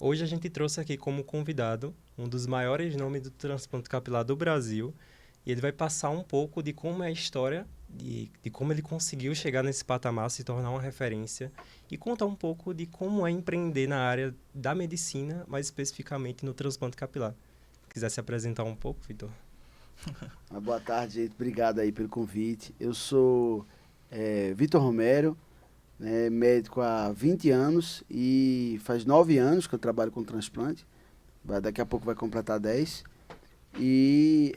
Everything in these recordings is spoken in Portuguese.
Hoje a gente trouxe aqui como convidado um dos maiores nomes do transplante capilar do Brasil, e ele vai passar um pouco de como é a história, de como ele conseguiu chegar nesse patamar, se tornar uma referência, e contar um pouco de como é empreender na área da medicina, mais especificamente no transplante capilar. Quiser se apresentar um pouco, Vitor? Boa tarde, gente. Obrigado aí pelo convite. Eu sou Vitor Romero, né, médico há 20 anos e faz 9 anos que eu trabalho com transplante. Daqui a pouco vai completar 10. E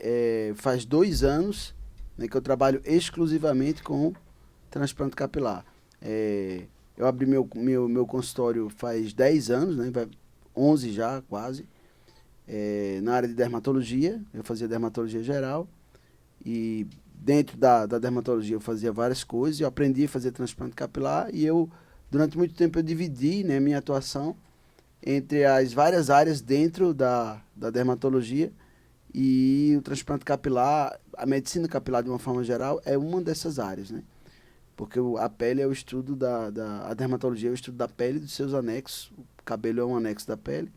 faz 2 anos, né, que eu trabalho exclusivamente com transplante capilar. Eu abri meu consultório faz 10 anos, né, 11 já quase, na área de dermatologia. Eu fazia dermatologia geral. E dentro da dermatologia eu fazia várias coisas, eu aprendi a fazer transplante capilar e durante muito tempo, eu dividi, né, minha atuação entre as várias áreas dentro da dermatologia, e o transplante capilar, a medicina capilar de uma forma geral, é uma dessas áreas, né? Porque a pele é o estudo a dermatologia é o estudo da pele e dos seus anexos, o cabelo é um anexo da pele.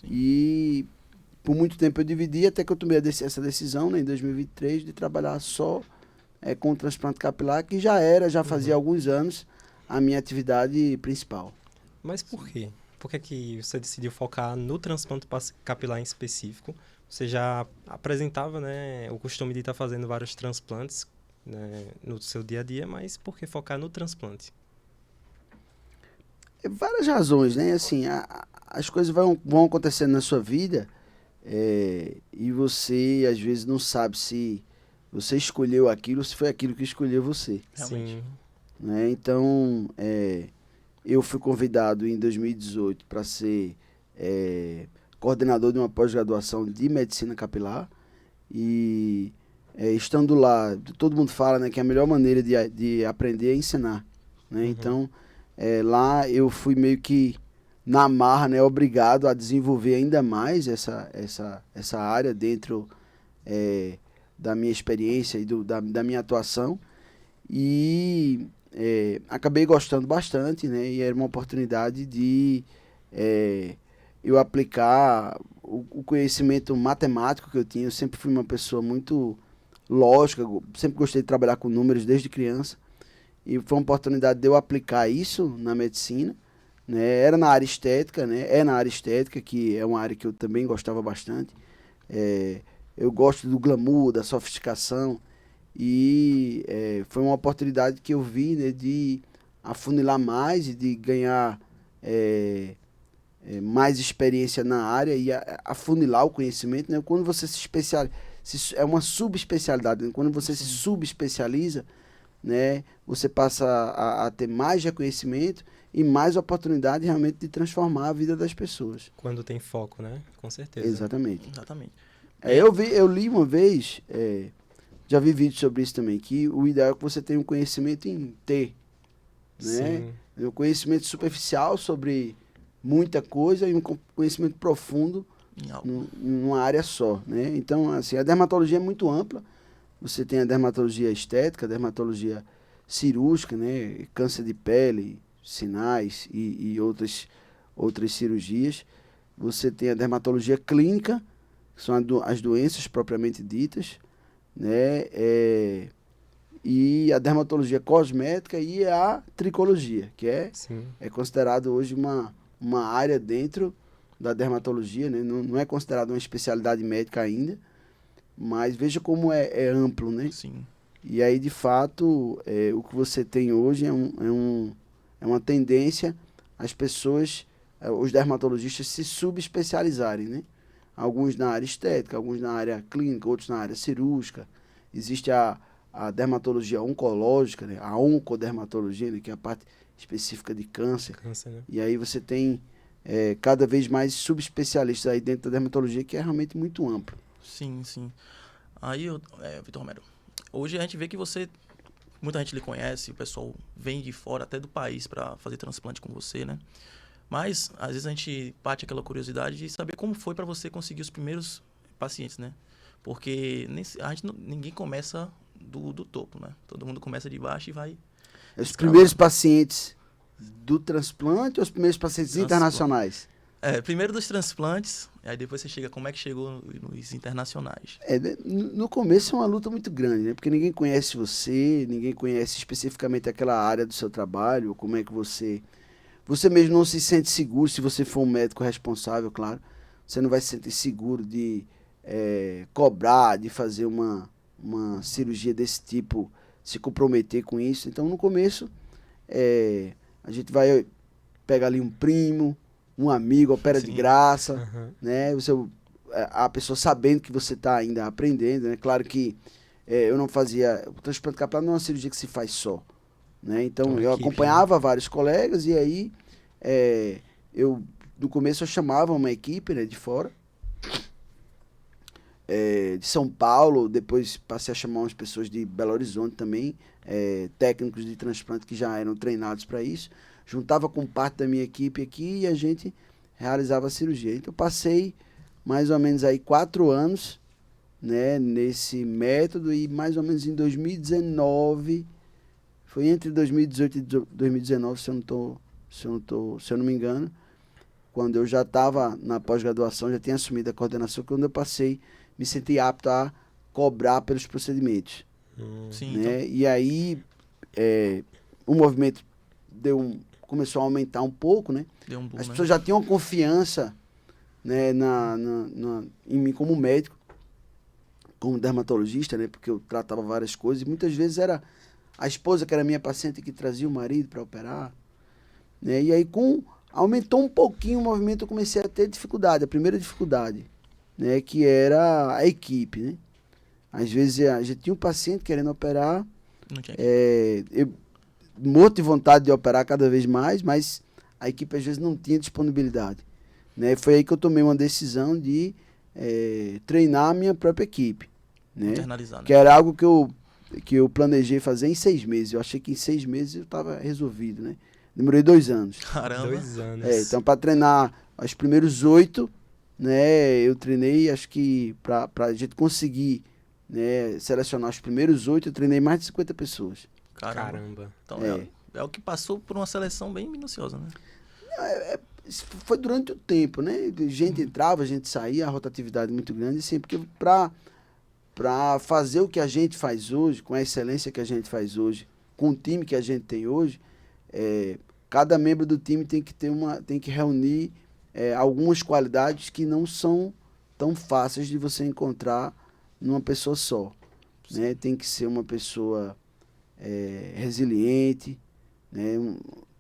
Sim. E por muito tempo eu dividi, até que eu tomei essa decisão, né, em 2023, de trabalhar só com o transplante capilar, que já fazia alguns anos, a minha atividade principal. Mas por quê? Por que é que você decidiu focar no transplante capilar em específico? Você já apresentava, né, o costume de estar fazendo vários transplantes, né, no seu dia a dia, mas por que focar no transplante? Várias razões, né? Assim, as coisas vão acontecendo na sua vida, e você, às vezes, não sabe se você escolheu aquilo ou se foi aquilo que escolheu você. Realmente. Sim. Né? Então, eu fui convidado em 2018 para ser coordenador de uma pós-graduação de medicina capilar. E estando lá, todo mundo fala, né, que a melhor maneira de aprender é ensinar. Né? Uhum. Então, lá eu fui meio que na marra, né, obrigado a desenvolver ainda mais essa área dentro da minha experiência e da minha atuação. E acabei gostando bastante, né? E era uma oportunidade de eu aplicar o conhecimento matemático que eu tinha. Eu sempre fui uma pessoa muito lógica, sempre gostei de trabalhar com números desde criança. E foi uma oportunidade de eu aplicar isso na medicina. Né? Era na área estética, né? É na área estética, que é uma área que eu também gostava bastante. Eu gosto do glamour, da sofisticação. E foi uma oportunidade que eu vi, né, de afunilar mais e de ganhar mais experiência na área e afunilar o conhecimento. Né? Quando você se especializa, é uma subespecialidade. Né? Quando você se Sim. subespecializa, né, você passa a ter mais reconhecimento e mais oportunidade realmente de transformar a vida das pessoas. Quando tem foco, né? Com certeza. Exatamente. Exatamente. É, Eu li uma vez, já vi vídeos sobre isso também, que o ideal é que você tenha um conhecimento em T, né? Sim. Um conhecimento superficial sobre muita coisa e um conhecimento profundo em algo. numa área só, né? Então, assim, a dermatologia é muito ampla. Você tem a dermatologia estética, a dermatologia cirúrgica, né? Câncer de pele, sinais e outras cirurgias. Você tem a dermatologia clínica, que são as doenças propriamente ditas, né? E a dermatologia cosmética e a tricologia, que Sim. é considerado hoje uma área dentro da dermatologia, né? Não é considerado uma especialidade médica ainda, mas veja como é amplo, né? Sim. E aí, de fato, o que você tem hoje é uma tendência as pessoas, os dermatologistas, se subespecializarem, né? Alguns na área estética, alguns na área clínica, outros na área cirúrgica. Existe a dermatologia oncológica, né? A oncodermatologia, né? Que é a parte específica de câncer. Câncer, né? E aí você tem cada vez mais subespecialistas aí dentro da dermatologia, que é realmente muito amplo. Sim, sim. Aí, Vitor Romero, hoje a gente vê que você, muita gente lhe conhece, o pessoal vem de fora, até do país, para fazer transplante com você, né? Mas, às vezes a gente bate aquela curiosidade de saber como foi para você conseguir os primeiros pacientes, né? Porque ninguém começa do topo, né? Todo mundo começa de baixo e vai Os primeiros escalando. pacientes do transplante ou os primeiros pacientes Transplante. internacionais? Primeiro dos transplantes, aí depois você chega, como é que chegou nos internacionais? No começo é uma luta muito grande, né? Porque ninguém conhece você, ninguém conhece especificamente aquela área do seu trabalho, como é que você... Você mesmo não se sente seguro, se você for um médico responsável, claro. Você não vai se sentir seguro de cobrar, de fazer uma cirurgia desse tipo, se comprometer com isso. Então, no começo, a gente vai pegar ali um primo, um amigo, opera de graça, Uhum. né? A pessoa sabendo que você está ainda aprendendo, né? Claro que eu não fazia... O transplante capilar não é uma cirurgia que se faz só, né? Então, Uma eu equipe, acompanhava vários colegas e aí no começo eu chamava uma equipe, né, de fora, de São Paulo, depois passei a chamar umas pessoas de Belo Horizonte também, técnicos de transplante que já eram treinados para isso, juntava com parte da minha equipe aqui e a gente realizava a cirurgia. Então, passei mais ou menos aí 4 anos, né, nesse método e mais ou menos em 2019, foi entre 2018 e 2019, se eu não me engano, quando eu já estava na pós-graduação, já tinha assumido a coordenação, quando eu passei, me senti apto a cobrar pelos procedimentos. Sim, Né? E aí, o movimento começou a aumentar um pouco, né? deu um boom, As né? pessoas já tinham confiança, né, em mim como médico, como dermatologista, né? Porque eu tratava várias coisas, e muitas vezes era a esposa que era minha paciente que trazia o marido para operar, né? E aí, aumentou um pouquinho o movimento, eu comecei a ter dificuldade, a primeira dificuldade, né? Que era a equipe, né? Às vezes a gente tinha um paciente querendo operar, Não tinha eu morto de vontade de operar cada vez mais, mas a equipe às vezes não tinha disponibilidade, né? Foi aí que eu tomei uma decisão de treinar a minha própria equipe, né? internalizar, né? Que era algo que eu planejei fazer em 6 meses. Eu achei que em 6 meses eu estava resolvido, né? Demorei 2 anos. Caramba. 2 anos. Então, para treinar os primeiros 8, né? Eu treinei, acho que para a gente conseguir, né, selecionar os primeiros 8, eu treinei mais de 50 pessoas. Caramba. Então É. é o que passou por uma seleção bem minuciosa, né? Isso foi durante o tempo, né? Gente entrava, gente saía, a rotatividade muito grande, assim, porque para fazer o que a gente faz hoje, com a excelência que a gente faz hoje, com o time que a gente tem hoje, cada membro do time tem que reunir algumas qualidades que não são tão fáceis de você encontrar numa pessoa só, né? Tem que ser uma pessoa resiliente, né?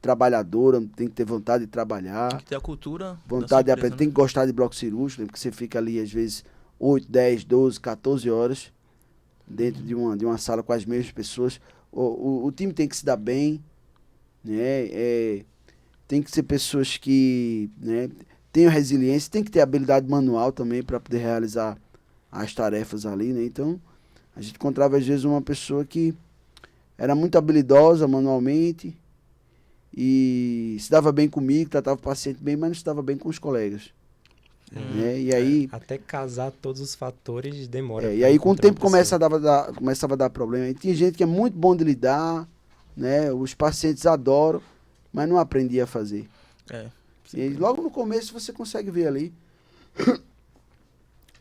Trabalhadora, tem que ter vontade de trabalhar, Tem que ter a cultura vontade de da aprender, empresa, tem né? que gostar de bloco cirúrgico, né? Porque você fica ali às vezes 8, 10, 12, 14 horas dentro de uma sala com as mesmas pessoas. O time tem que se dar bem, né? Tem que ser pessoas que, né, tenham resiliência, tem que ter habilidade manual também para poder realizar as tarefas ali, né? Então, a gente encontrava às vezes uma pessoa que era muito habilidosa manualmente e se dava bem comigo, tratava o paciente bem, mas não se dava bem com os colegas, né? E aí, Até casar todos os fatores demora e pra aí com o encontrar uma tempo pessoa. começava a dar problema. E tinha gente que é muito bom de lidar, né? Os pacientes adoram, mas não aprendia a fazer. É. E logo no começo você consegue ver ali,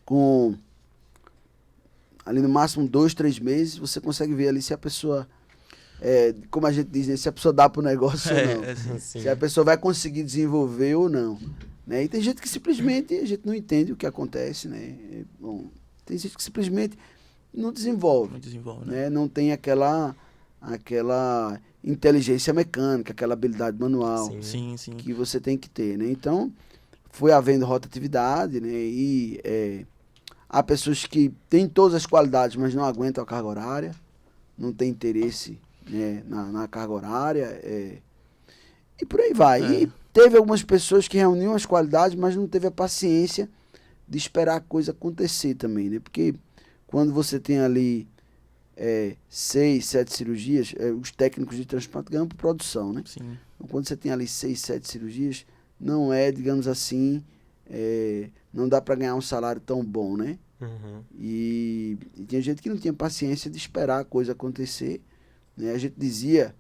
com ali no máximo 2, 3 meses, você consegue ver ali se a pessoa, como a gente diz, né, se a pessoa dá pro negócio ou não. Sim. Assim, Se a pessoa vai conseguir desenvolver ou não. Né? E tem gente que simplesmente a gente não entende o que acontece, né? Bom, tem gente que simplesmente não desenvolve, Não desenvolve, né? né? Não tem aquela inteligência mecânica, aquela habilidade manual Sim. Sim. que você tem que ter, né? Então, foi havendo rotatividade, né? E há pessoas que têm todas as qualidades, mas não aguentam a carga horária, não tem interesse, né, na carga horária, e por aí vai. E teve algumas pessoas que reuniam as qualidades, mas não teve a paciência de esperar a coisa acontecer também, né? Porque quando você tem ali 6, 7 cirurgias, os técnicos de transplante ganham por produção, né? Sim. Então, quando você tem ali 6, 7 cirurgias, não é, digamos assim, não dá para ganhar um salário tão bom, né? Uhum. E tinha gente que não tinha paciência de esperar a coisa acontecer, né? A gente dizia,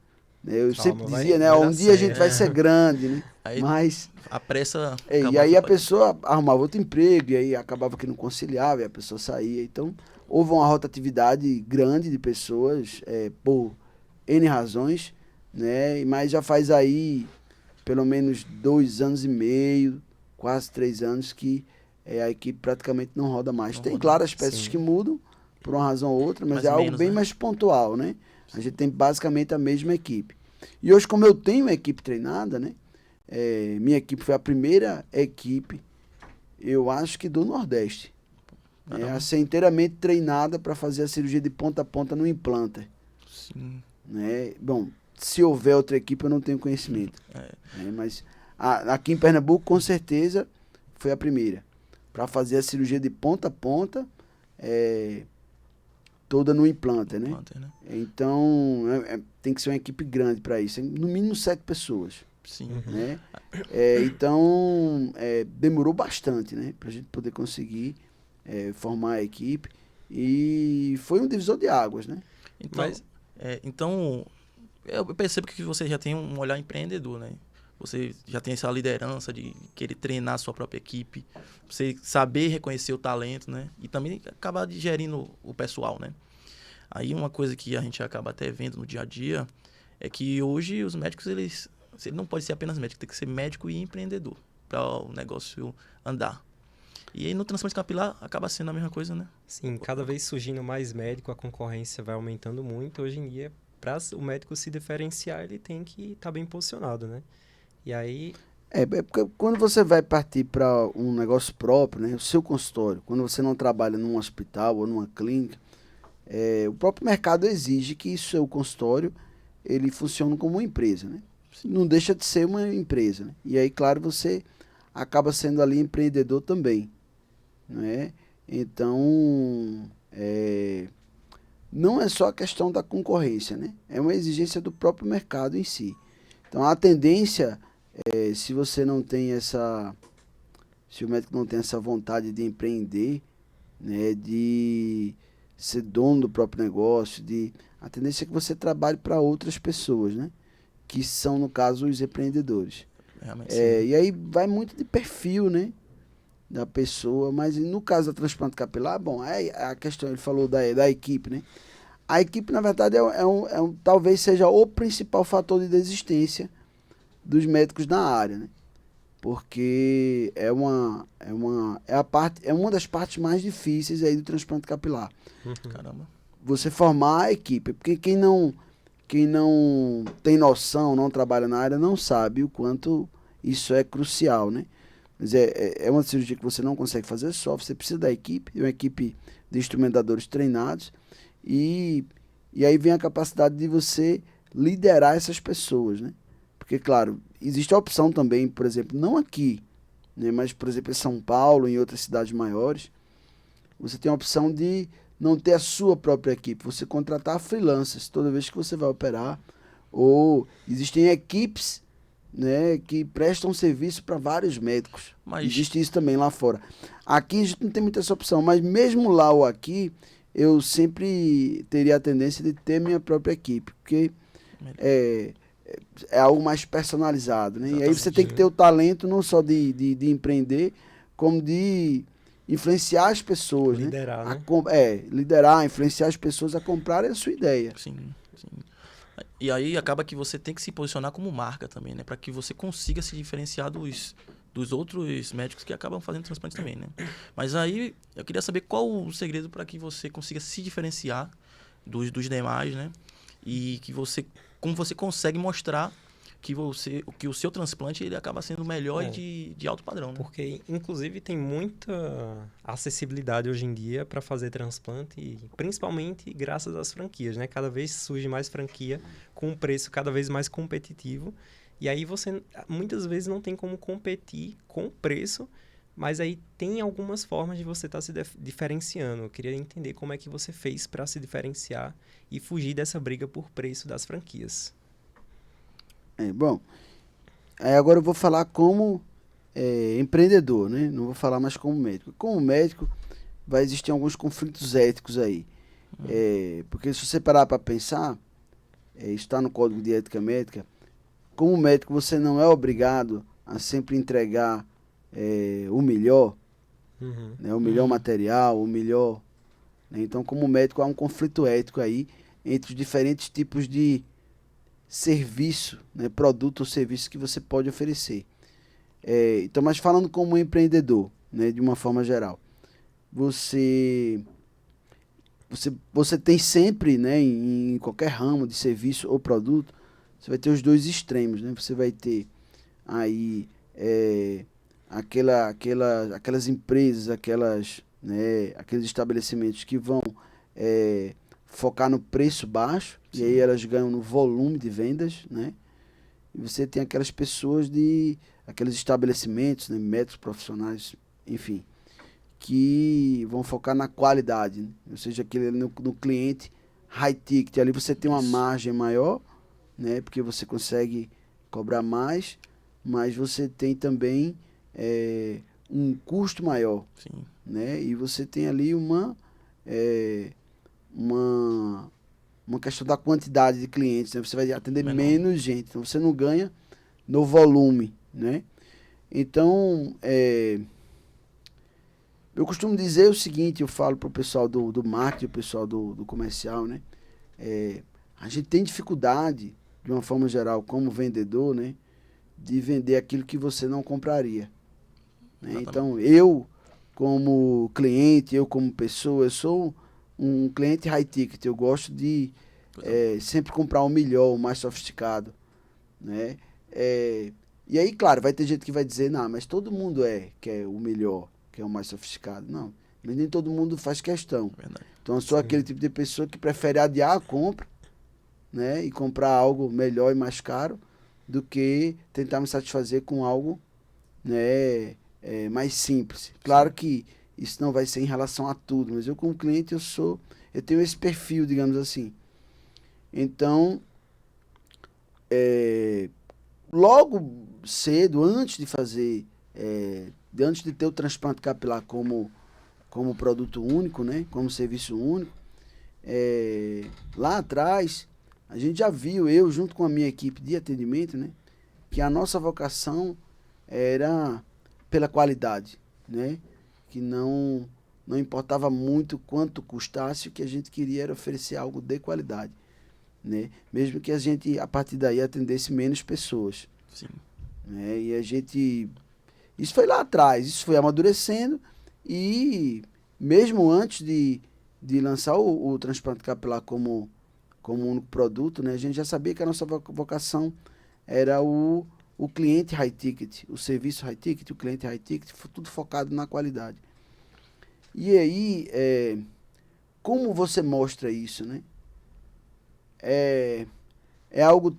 Eu Calma, sempre vai- dizia, né? vai Um dar dia a gente certo. vai ser grande, né? Aí Mas... a pressa. E acabou aí a atrapalhando. pessoa arrumava outro emprego, e aí acabava que não conciliava, e a pessoa saía. Então, houve uma rotatividade grande de pessoas, por N razões, né? Mas já faz aí pelo menos 2 anos e meio, quase 3 anos, que a equipe praticamente não roda mais. Não Tem, roda claro, mais. as peças Sim. que mudam, por uma razão ou outra, mas Mas é algo menos, bem né? mais pontual, né? A gente tem basicamente a mesma equipe. E hoje, como eu tenho uma equipe treinada, né? Minha equipe foi a primeira equipe, eu acho que do Nordeste, né, Caramba. a ser inteiramente treinada para fazer a cirurgia de ponta a ponta no implanter. Sim. Né? Bom, se houver outra equipe, eu não tenho conhecimento. Né? Mas aqui em Pernambuco, com certeza, foi a primeira. Para fazer a cirurgia de ponta a ponta, toda no implanter, né? Planter, né? Então, tem que ser uma equipe grande para isso. No mínimo 7 pessoas. Sim. Né? Então, demorou bastante, né? Para a gente poder conseguir formar a equipe. E foi um divisor de águas, né? Então, Mas- então, eu percebo que você já tem um olhar empreendedor, né? Você já tem essa liderança de querer treinar a sua própria equipe, você saber reconhecer o talento, né? E também acabar digerindo o pessoal, né? Aí uma coisa que a gente acaba até vendo no dia a dia é que hoje os médicos, ele não pode ser apenas médico, tem que ser médico e empreendedor para o negócio andar. E aí no transplante capilar acaba sendo a mesma coisa, né? Sim, cada vez surgindo mais médico, a concorrência vai aumentando muito. Hoje em dia, para o médico se diferenciar, ele tem que estar bem posicionado, né? E aí, Porque quando você vai partir para um negócio próprio, né? O seu consultório, quando você não trabalha num hospital ou numa clínica, o próprio mercado exige que o seu consultório ele funcione como uma empresa, né? Não deixa de ser uma empresa, né? E aí, claro, você acaba sendo ali empreendedor também, né? Então, não é só a questão da concorrência, né? É uma exigência do próprio mercado em si. Então, a tendência, se você não tem se o médico não tem essa vontade de empreender, né? De ser dono do próprio negócio, a tendência é que você trabalhe para outras pessoas, né? Que são, no caso, os empreendedores. Realmente. E aí vai muito de perfil, né? Da pessoa, mas no caso da transplante capilar, bom, a questão, ele falou da equipe, né? A equipe, na verdade, talvez seja o principal fator de desistência dos médicos na área, né? Porque é uma das partes mais difíceis aí do transplante capilar. Caramba. Você formar a equipe, porque quem não tem noção, não trabalha na área, não sabe o quanto isso é crucial, né? Mas é uma cirurgia que você não consegue fazer só, você precisa da equipe, de uma equipe de instrumentadores treinados, e aí vem a capacidade de você liderar essas pessoas, né? Porque, claro, existe a opção também, por exemplo, não aqui, né? Mas, por exemplo, em São Paulo, em outras cidades maiores, você tem a opção de não ter a sua própria equipe, você contratar freelancers toda vez que você vai operar, ou existem equipes, né, que prestam serviço para vários médicos. Mas- Existe isso também lá fora. Aqui a gente não tem muita essa opção, mas mesmo lá ou aqui, eu sempre teria a tendência de ter minha própria equipe, porque é algo mais personalizado, né? E aí você tem que ter o talento não só de empreender, como de influenciar as pessoas, liderar, né? né? Liderar, influenciar as pessoas a comprarem a sua ideia. Sim. E aí acaba que você tem que se posicionar como marca também, né? Para que você consiga se diferenciar dos outros médicos que acabam fazendo transplante também, né? Mas aí eu queria saber qual o segredo para que você consiga se diferenciar dos demais, né? E como você consegue mostrar que o seu transplante ele acaba sendo melhor e de alto padrão, né? Porque, inclusive, tem muita acessibilidade hoje em dia para fazer transplante, e principalmente graças às franquias, né? Cada vez surge mais franquia com um preço cada vez mais competitivo. E aí você, muitas vezes, não tem como competir com o preço, mas aí tem algumas formas de você estar se diferenciando. Eu queria entender como é que você fez para se diferenciar e fugir dessa briga por preço das franquias. Bom, aí agora eu vou falar como empreendedor, né? Não vou falar mais como médico. Como médico, vai existir alguns conflitos éticos aí. Porque se você parar para pensar, está no Código de Ética Médica, como médico você não é obrigado a sempre entregar o melhor, Uhum. né, o melhor material, o melhor... Né? Então, como médico, há um conflito ético aí entre os diferentes tipos de serviço, né, produto ou serviço que você pode oferecer. Então, mas falando como empreendedor, né, de uma forma geral, você tem sempre, né, em qualquer ramo de serviço ou produto, você vai ter os dois extremos, né? Você vai ter aí aquelas empresas, né, aqueles estabelecimentos que vão focar no preço baixo, Sim. e aí elas ganham no volume de vendas, né? E você tem aquelas pessoas aqueles estabelecimentos, né, médicos profissionais, enfim, que vão focar na qualidade, né? Ou seja, no cliente high ticket, ali você tem uma Isso. margem maior, né, porque você consegue cobrar mais, mas você tem também um custo maior, Sim. né, e você tem ali uma questão da quantidade de clientes, né? Você vai atender Menor. menos gente, então você não ganha no volume, né? Então, eu costumo dizer o seguinte, eu falo para o pessoal do marketing, o pessoal do comercial, né? A gente tem dificuldade, de uma forma geral, como vendedor, né? De vender aquilo que você não compraria. Né? Então, eu, como cliente, eu como pessoa, eu sou um cliente high ticket, eu gosto de sempre comprar o melhor, o mais sofisticado, né? E aí, claro, vai ter gente que vai dizer, não, mas todo mundo quer o melhor, quer o mais sofisticado. Não, mas nem todo mundo faz questão. Verdade. Então, eu sou aquele tipo de pessoa que prefere adiar a compra, né? E comprar algo melhor e mais caro do que tentar me satisfazer com algo, né, mais simples. Claro que isso não vai ser em relação a tudo, mas eu como cliente eu tenho esse perfil, digamos assim. Então, logo cedo, antes de ter o transplante capilar como produto único, né, como serviço único, lá atrás, a gente já viu, eu junto com a minha equipe de atendimento, né, que a nossa vocação era pela qualidade, né, que não importava muito quanto custasse, o que a gente queria era oferecer algo de qualidade, né, mesmo que a gente, a partir daí, atendesse menos pessoas. Sim. Né, e isso foi lá atrás, isso foi amadurecendo e mesmo antes de lançar o transplante capilar como único produto, né, a gente já sabia que a nossa vocação era o cliente high ticket, o serviço high ticket, o cliente high ticket, tudo focado na qualidade. E aí, como você mostra isso, né? É algo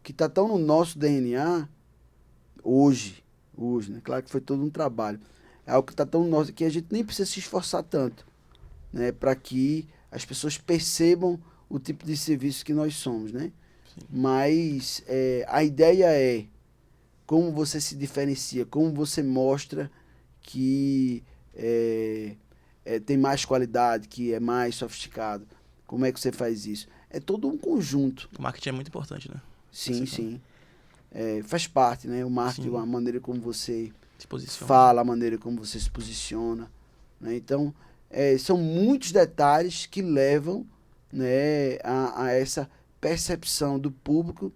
que está tão no nosso DNA hoje, né? Claro que foi todo um trabalho. É algo que está tão no nosso que a gente nem precisa se esforçar tanto, né? Para que as pessoas percebam o tipo de serviço que nós somos, né? Sim. Mas a ideia é como você se diferencia, como você mostra que tem mais qualidade, que é mais sofisticado. Como é que você faz isso? É todo um conjunto. O marketing é muito importante, né? Sim, sim. Faz parte, né? O marketing, Sim. a maneira como você Se posiciona. fala, a maneira como você se posiciona. Né? Então, são muitos detalhes que levam, né, a essa percepção do público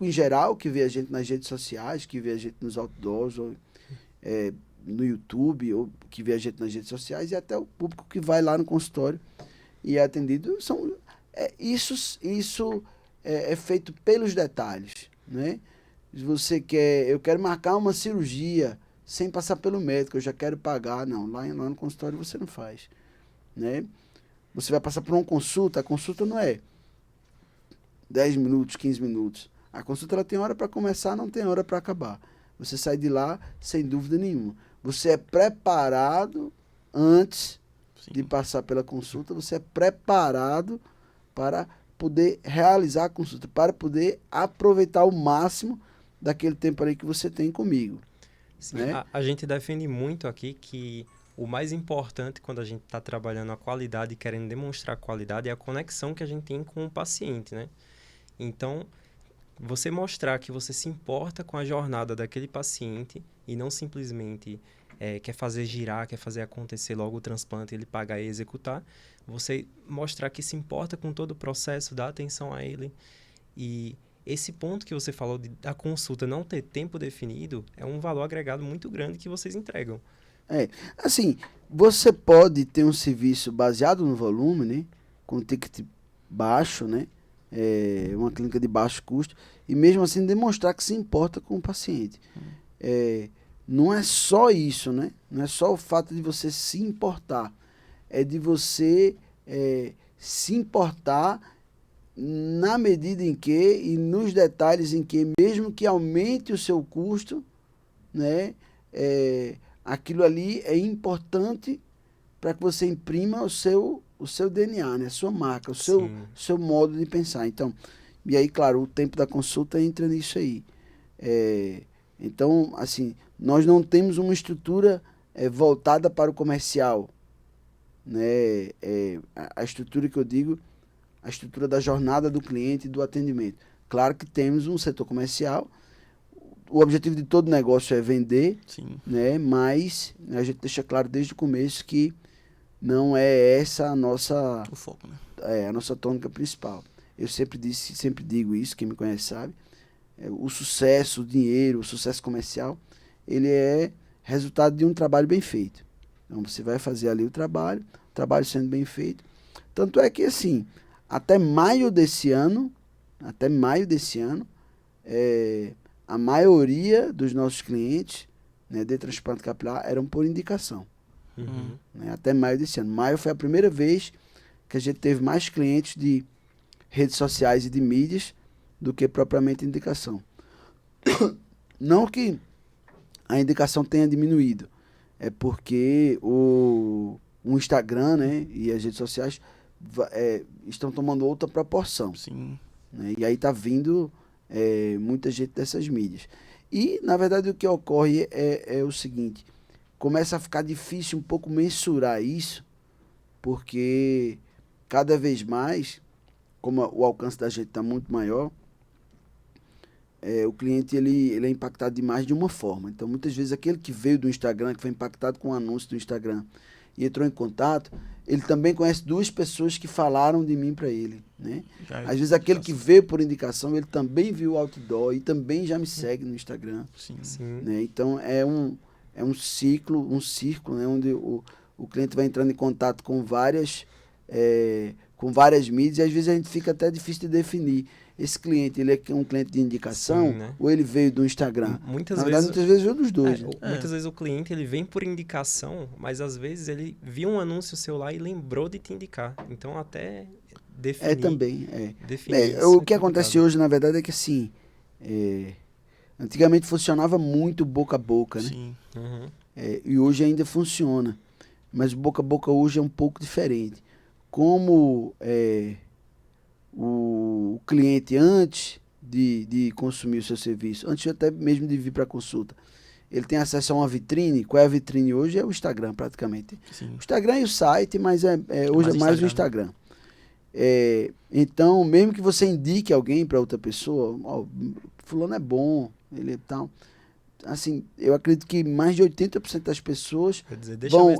em geral, que vê a gente nas redes sociais, que vê a gente nos outdoors, ou, no YouTube, ou que vê a gente nas redes sociais, e até o público que vai lá no consultório e é atendido. Isso é feito pelos detalhes, né? Se eu quero marcar uma cirurgia sem passar pelo médico, eu já quero pagar. Não, lá no consultório você não faz, né? Você vai passar por uma consulta, a consulta não é 10 minutos, 15 minutos. A consulta ela tem hora para começar, não tem hora para acabar. Você sai de lá sem dúvida nenhuma. Você é preparado antes de passar pela consulta, você é preparado para poder realizar a consulta, para poder aproveitar o máximo daquele tempo ali que você tem comigo. Sim, né? a gente defende muito aqui que o mais importante quando a gente está trabalhando a qualidade e querendo demonstrar a qualidade é a conexão que a gente tem com o paciente, né? Então, você mostrar que você se importa com a jornada daquele paciente e não simplesmente quer fazer girar, quer fazer acontecer logo o transplante, ele pagar e executar. Você mostrar que se importa com todo o processo, dá atenção a ele. E esse ponto que você falou da consulta não ter tempo definido é um valor agregado muito grande que vocês entregam. Assim, você pode ter um serviço baseado no volume, né? Com ticket baixo, né? Uma clínica de baixo custo, e mesmo assim demonstrar que se importa com o paciente. Não é só isso, né? Não é só o fato de você se importar, é de você se importar na medida em que e nos detalhes em que, mesmo que aumente o seu custo, né? Aquilo ali é importante para que você imprima o seu DNA, né? A sua marca, o seu modo de pensar. Então, e aí, claro, o tempo da consulta entra nisso aí. Então, assim, nós não temos uma estrutura voltada para o comercial, né? A estrutura que eu digo, a estrutura da jornada do cliente e do atendimento. Claro que temos um setor comercial, o objetivo de todo negócio é vender, Sim. né? Mas a gente deixa claro desde o começo que não é essa o foco, né? a nossa tônica principal. Eu sempre digo isso, quem me conhece sabe. O sucesso, o dinheiro, o sucesso comercial, ele é resultado de um trabalho bem feito. Então você vai fazer ali o trabalho sendo bem feito. Tanto é que assim, até maio desse ano, a maioria dos nossos clientes, né, de transplante capilar eram por indicação. Né, até maio desse ano. Maio foi a primeira vez que a gente teve mais clientes de redes sociais e de mídias do que propriamente indicação. Não que a indicação tenha diminuído, é porque o Instagram, né, e as redes sociais estão tomando outra proporção. Sim. Né, e aí está vindo muita gente dessas mídias. E, na verdade, o que ocorre é o seguinte: começa a ficar difícil um pouco mensurar isso, porque cada vez mais, como o alcance da gente está muito maior, o cliente ele é impactado de mais de uma forma. Então, muitas vezes, aquele que veio do Instagram, que foi impactado com o anúncio do Instagram e entrou em contato, ele também conhece duas pessoas que falaram de mim para ele, né? Às vezes, aquele que veio por indicação, ele também viu o outdoor e também já me segue no Instagram. Sim. Né? Então, é um círculo, né? Onde o cliente vai entrando em contato com várias mídias, e às vezes a gente fica até difícil de definir. Esse cliente, ele é um cliente de indicação, Sim, né? ou ele veio do Instagram? Muitas muitas vezes veio dos dois. Né? Muitas vezes o cliente ele vem por indicação, mas às vezes ele viu um anúncio seu lá e lembrou de te indicar. Então, até definir... Também. Definir O que acontece hoje, na verdade, é que assim... antigamente funcionava muito boca a boca, né? Sim. E hoje ainda funciona. Mas o boca a boca hoje é um pouco diferente. Como o cliente, antes de consumir o seu serviço, antes até mesmo de vir para a consulta, ele tem acesso a uma vitrine. Qual é a vitrine hoje? É o Instagram, praticamente. Sim. O Instagram e o site, mas hoje é mais o Instagram. Então, mesmo que você indique alguém para outra pessoa, fulano é bom, ele é tal... Assim, eu acredito que mais de 80% das pessoas vão...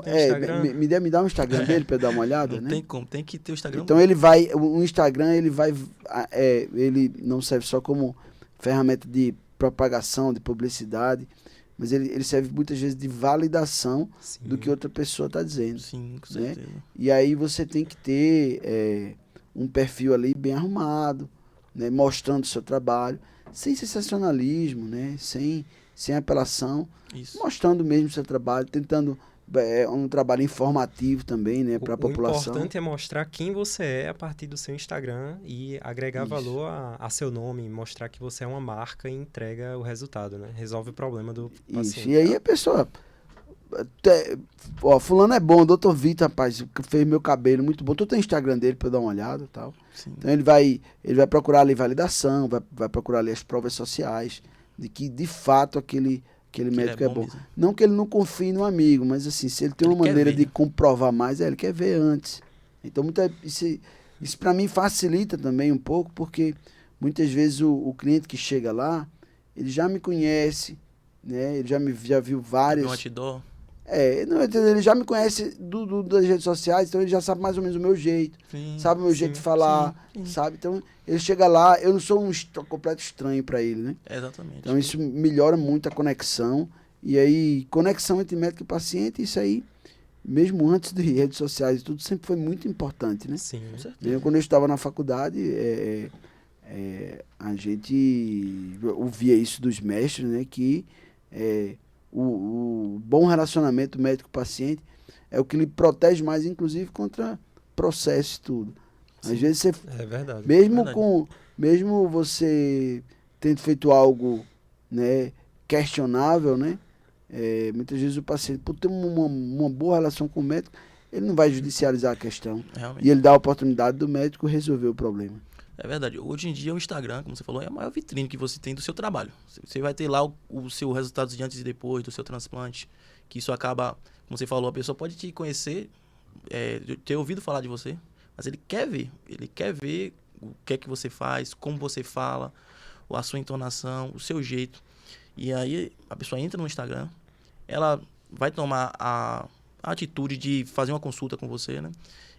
Me dá um Instagram dele para eu dar uma olhada, Não né? tem como, tem que ter o Instagram. Então, o Instagram, ele não serve só como ferramenta de propagação, de publicidade, mas ele serve muitas vezes de validação do que outra pessoa está dizendo. Sim, com né? certeza. E aí você tem que ter um perfil ali bem arrumado, né? Mostrando o seu trabalho, sem sensacionalismo, né? Sem apelação, Isso. mostrando mesmo o seu trabalho, tentando um trabalho informativo também, né, para a população. O importante é mostrar quem você é a partir do seu Instagram e agregar valor a seu nome, mostrar que você é uma marca e entrega o resultado, né? Resolve o problema do paciente. Isso. E aí a pessoa... fulano é bom, Dr. Vitor, rapaz, fez meu cabelo muito bom. Tu tem o Instagram dele para eu dar uma olhada e tal. Sim. Então ele vai procurar ali validação, vai procurar ali as provas sociais de que de fato aquele aquele Que médico ele é é bom. bom mesmo. Não que ele não confie no amigo, mas assim, se ele tem Ele uma quer maneira ver, de né? comprovar mais, ele quer ver antes. Então, isso para mim facilita também um pouco, porque muitas vezes o cliente que chega lá, ele já me conhece, né? Ele já viu Já viu um várias. outdoor? Não, ele já me conhece das redes sociais, então ele já sabe mais ou menos o meu jeito, Sim, sabe o meu jeito de sim, falar, sim. sabe? Então ele chega lá, eu não sou um completo estranho para ele, né? Exatamente. Então isso melhora muito a conexão. E aí, conexão entre médico e paciente, isso aí, mesmo antes de redes sociais e tudo, sempre foi muito importante, né? sim. Com certeza. Mesmo quando eu estava na faculdade, a gente ouvia isso dos mestres, né? Que o bom relacionamento médico-paciente é o que lhe protege mais, inclusive, contra processo e tudo. Às Sim. vezes, você, É verdade. Verdade. mesmo você tendo feito algo, né, questionável, né? Muitas vezes o paciente, por ter uma boa relação com o médico, ele não vai judicializar a questão. E Realmente. ele dá a oportunidade do médico resolver o problema. É verdade. Hoje em dia o Instagram, como você falou, é a maior vitrine que você tem do seu trabalho. Você vai ter lá o seu resultado de antes e depois do seu transplante, que isso acaba, como você falou, a pessoa pode te conhecer, ter ouvido falar de você, mas ele quer ver o que é que você faz, como você fala, a sua entonação, o seu jeito. E aí a pessoa entra no Instagram, ela vai tomar a atitude de fazer uma consulta com você, né?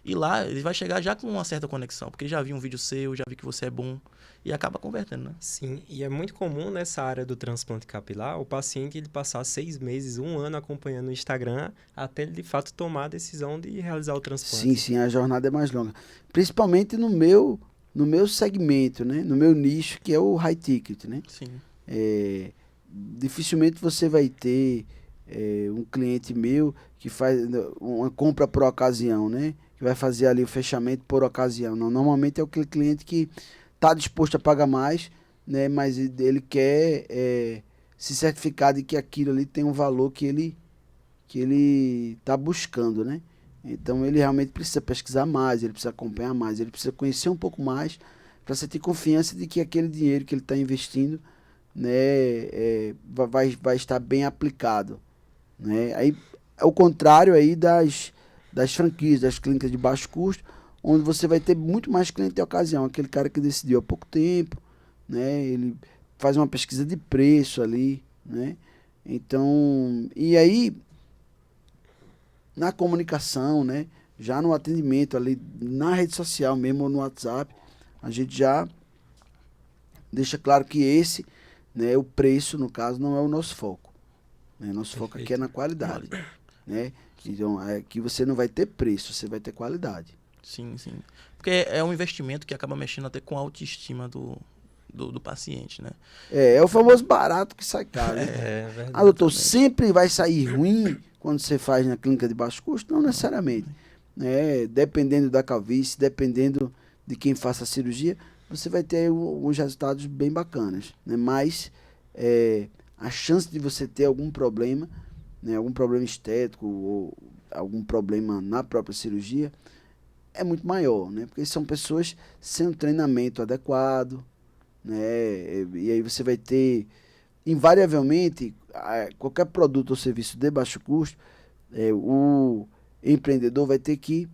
E lá ele vai chegar já com uma certa conexão, porque já viu um vídeo seu, já viu que você é bom e acaba convertendo, né? Sim, e é muito comum nessa área do transplante capilar o paciente ele passar 6 meses, 1 ano acompanhando o Instagram até ele de fato tomar a decisão de realizar o Sim, transplante. sim, a jornada é mais longa. Principalmente no meu segmento, né? No meu nicho, que é o high ticket, né? Sim, Dificilmente você vai ter um cliente meu que faz uma compra por ocasião, né? Que vai fazer ali o fechamento por ocasião. Não, normalmente é aquele cliente que está disposto a pagar mais, né? Mas ele quer se certificar de que aquilo ali tem um valor que ele está buscando, né? Então ele realmente precisa pesquisar mais, ele precisa acompanhar mais, ele precisa conhecer um pouco mais para você ter confiança de que aquele dinheiro que ele está investindo, né, vai estar bem aplicado, né? Aí é o contrário aí das franquias, das clínicas de baixo custo, onde você vai ter muito mais cliente de ocasião, aquele cara que decidiu há pouco tempo, né? Ele faz uma pesquisa de preço ali, né? Então, e aí na comunicação, né? Já no atendimento ali na rede social mesmo ou no WhatsApp, a gente já deixa claro que né, o preço, no caso, não é o nosso foco. Né? Nosso foco aqui é Perfeito. na qualidade, vale. né? Então, aqui você não vai ter preço, você vai ter qualidade. Sim, sim. Porque é um investimento que acaba mexendo até com a autoestima do paciente, né? É o famoso barato que sai caro, né? É Ah, doutor, Exatamente. sempre vai sair ruim quando você faz na clínica de baixo custo? Não necessariamente. Né? Dependendo da calvície, dependendo de quem faça a cirurgia, você vai ter alguns resultados bem bacanas. Né? Mas a chance de você ter algum problema, né? Algum problema estético ou algum problema na própria cirurgia, é muito maior, né? Porque são pessoas sem um treinamento adequado, né? E aí você vai ter invariavelmente, qualquer produto ou serviço de baixo custo, o empreendedor vai ter que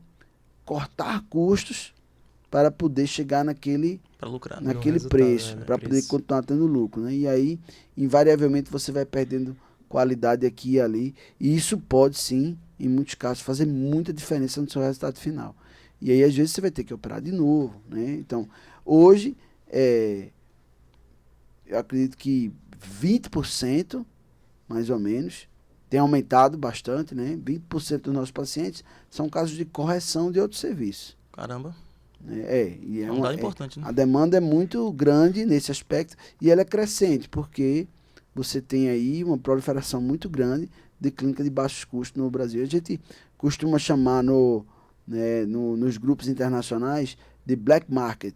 cortar custos para poder chegar Para lucrar, né? No naquele resultado, preço, no para poder preço. continuar tendo lucro, né? E aí, invariavelmente, você vai perdendo qualidade aqui e ali, e isso pode sim, em muitos casos, fazer muita diferença no seu resultado final. E aí, às vezes, você vai ter que operar de novo, né? Então, hoje, eu acredito que 20%, mais ou menos, tem aumentado bastante, né? 20% dos nossos pacientes são casos de correção de outros serviços. Caramba, Né? E é um dado importante, né? a demanda é muito grande nesse aspecto e ela é crescente, porque você tem aí uma proliferação muito grande de clínica de baixos custos no Brasil. A gente costuma chamar nos grupos internacionais de black market,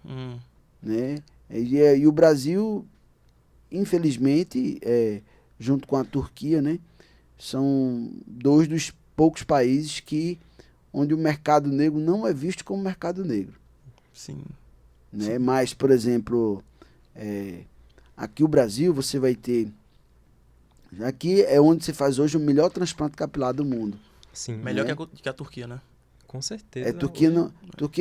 Hum, né? E o Brasil, infelizmente, junto com a Turquia, né, são dois dos poucos países onde o mercado negro não é visto como mercado negro. sim, Né? Mas, por exemplo, aqui o Brasil você vai ter Aqui é onde se faz hoje o melhor transplante capilar do mundo. Sim, Melhor Né? que a Turquia, né? com certeza. Turquia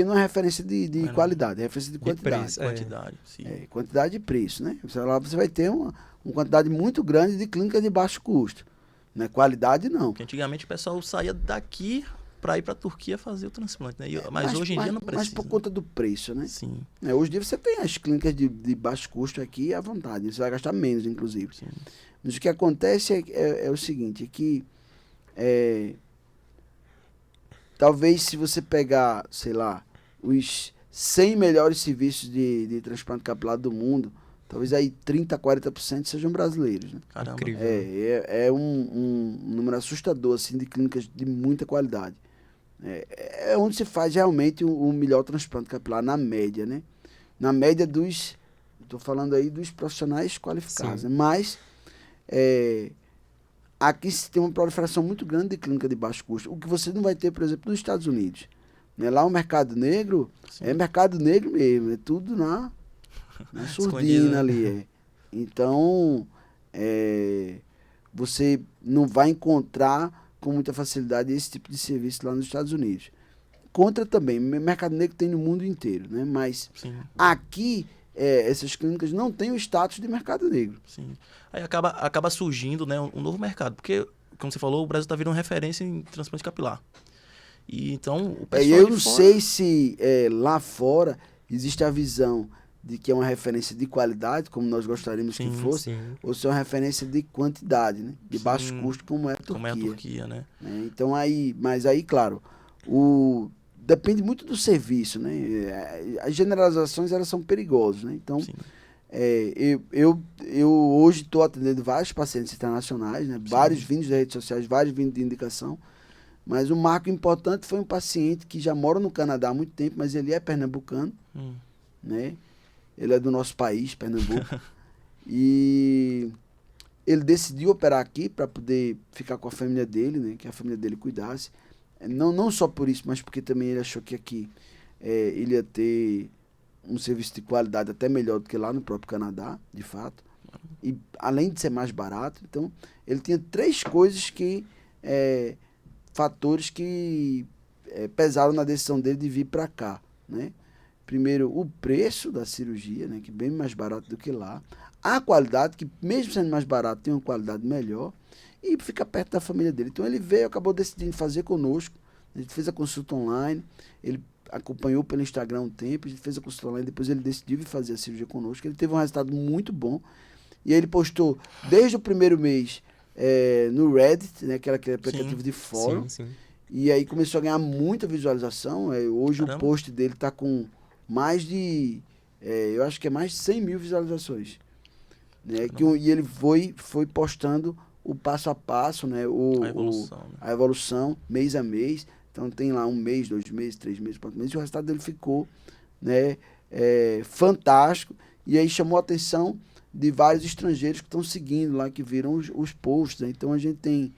não é referência de Não é não. qualidade, é referência de quantidade. preço. Quantidade, sim. Quantidade e preço, né? Lá você vai ter uma quantidade muito grande de clínicas de baixo custo. Não é qualidade, não. Porque antigamente o pessoal saía daqui para ir para a Turquia fazer o transplante, né? Mas hoje em dia não precisa. Mas por conta do preço, né? Sim, Hoje em dia você tem as clínicas de baixo custo aqui à vontade. Você vai gastar menos, inclusive. sim. Mas o que acontece é o seguinte, é que talvez se você pegar, sei lá, os 100 melhores serviços de transplante capilar do mundo, talvez aí 30, 40% sejam brasileiros, né? Caramba. Incrível. É um número assustador, assim, de clínicas de muita qualidade. É onde se faz realmente o melhor transplante capilar, na média, né? Na média estou falando aí dos profissionais qualificados, Sim. né? Mas aqui se tem uma proliferação muito grande de clínica de baixo custo, o que você não vai ter, por exemplo, nos Estados Unidos. Né? Lá o mercado negro Sim. é mercado negro mesmo, é tudo na surdina Escondido, ali. Então, você não vai encontrar com muita facilidade esse tipo de serviço lá nos Estados Unidos. Contra também, mercado negro tem no mundo inteiro, né? Mas Sim, aqui, essas clínicas não têm o status de mercado negro. sim. Aí acaba surgindo, né, um novo mercado. Porque, como você falou, o Brasil está virando referência em transplante capilar. E então o pessoal Eu de não fora- sei se lá fora existe a visão de que é uma referência de qualidade, como nós gostaríamos que Sim, fosse, Sim. ou se é uma referência de quantidade, né? De Sim. baixo custo, como é a Turquia. como é a Turquia, né? Né? Então mas aí, claro, depende muito do serviço, né? As generalizações, elas são perigosas, né? Então, Sim. eu hoje estou atendendo vários pacientes internacionais, né? Vários vindos das redes sociais, vários vindos de indicação, mas um marco importante foi um paciente que já mora no Canadá há muito tempo, mas ele é pernambucano, né? Ele é do nosso país, Pernambuco, e ele decidiu operar aqui para poder ficar com a família dele, né? Que a família dele cuidasse. Não só por isso, mas porque também ele achou que aqui ele ia ter um serviço de qualidade até melhor do que lá no próprio Canadá, de fato. E além de ser mais barato, então ele tinha três coisas fatores que pesaram na decisão dele de vir para cá, né? Primeiro, o preço da cirurgia, né, que é bem mais barato do que lá. A qualidade, que mesmo sendo mais barato, tem uma qualidade melhor. E fica perto da família dele. Então ele veio, acabou decidindo fazer conosco. A gente fez a consulta online, ele acompanhou pelo Instagram um tempo, a gente fez a consulta online, depois ele decidiu vir fazer a cirurgia conosco. Ele teve um resultado muito bom. E aí ele postou desde o primeiro mês no Reddit, né, aquele aplicativo de fórum. Sim. E aí começou a ganhar muita visualização. Hoje Caramba. o post dele está com mais de, eu acho que é mais de 100 mil visualizações. Né? E ele foi postando o passo a passo, né? A evolução, mês a mês. Então tem lá 1 mês, 2 meses, 3 meses, 4 meses. E o resultado dele ficou, né, fantástico. E aí chamou a atenção de vários estrangeiros que estão seguindo lá, que viram os posts. Né? Então a gente tem,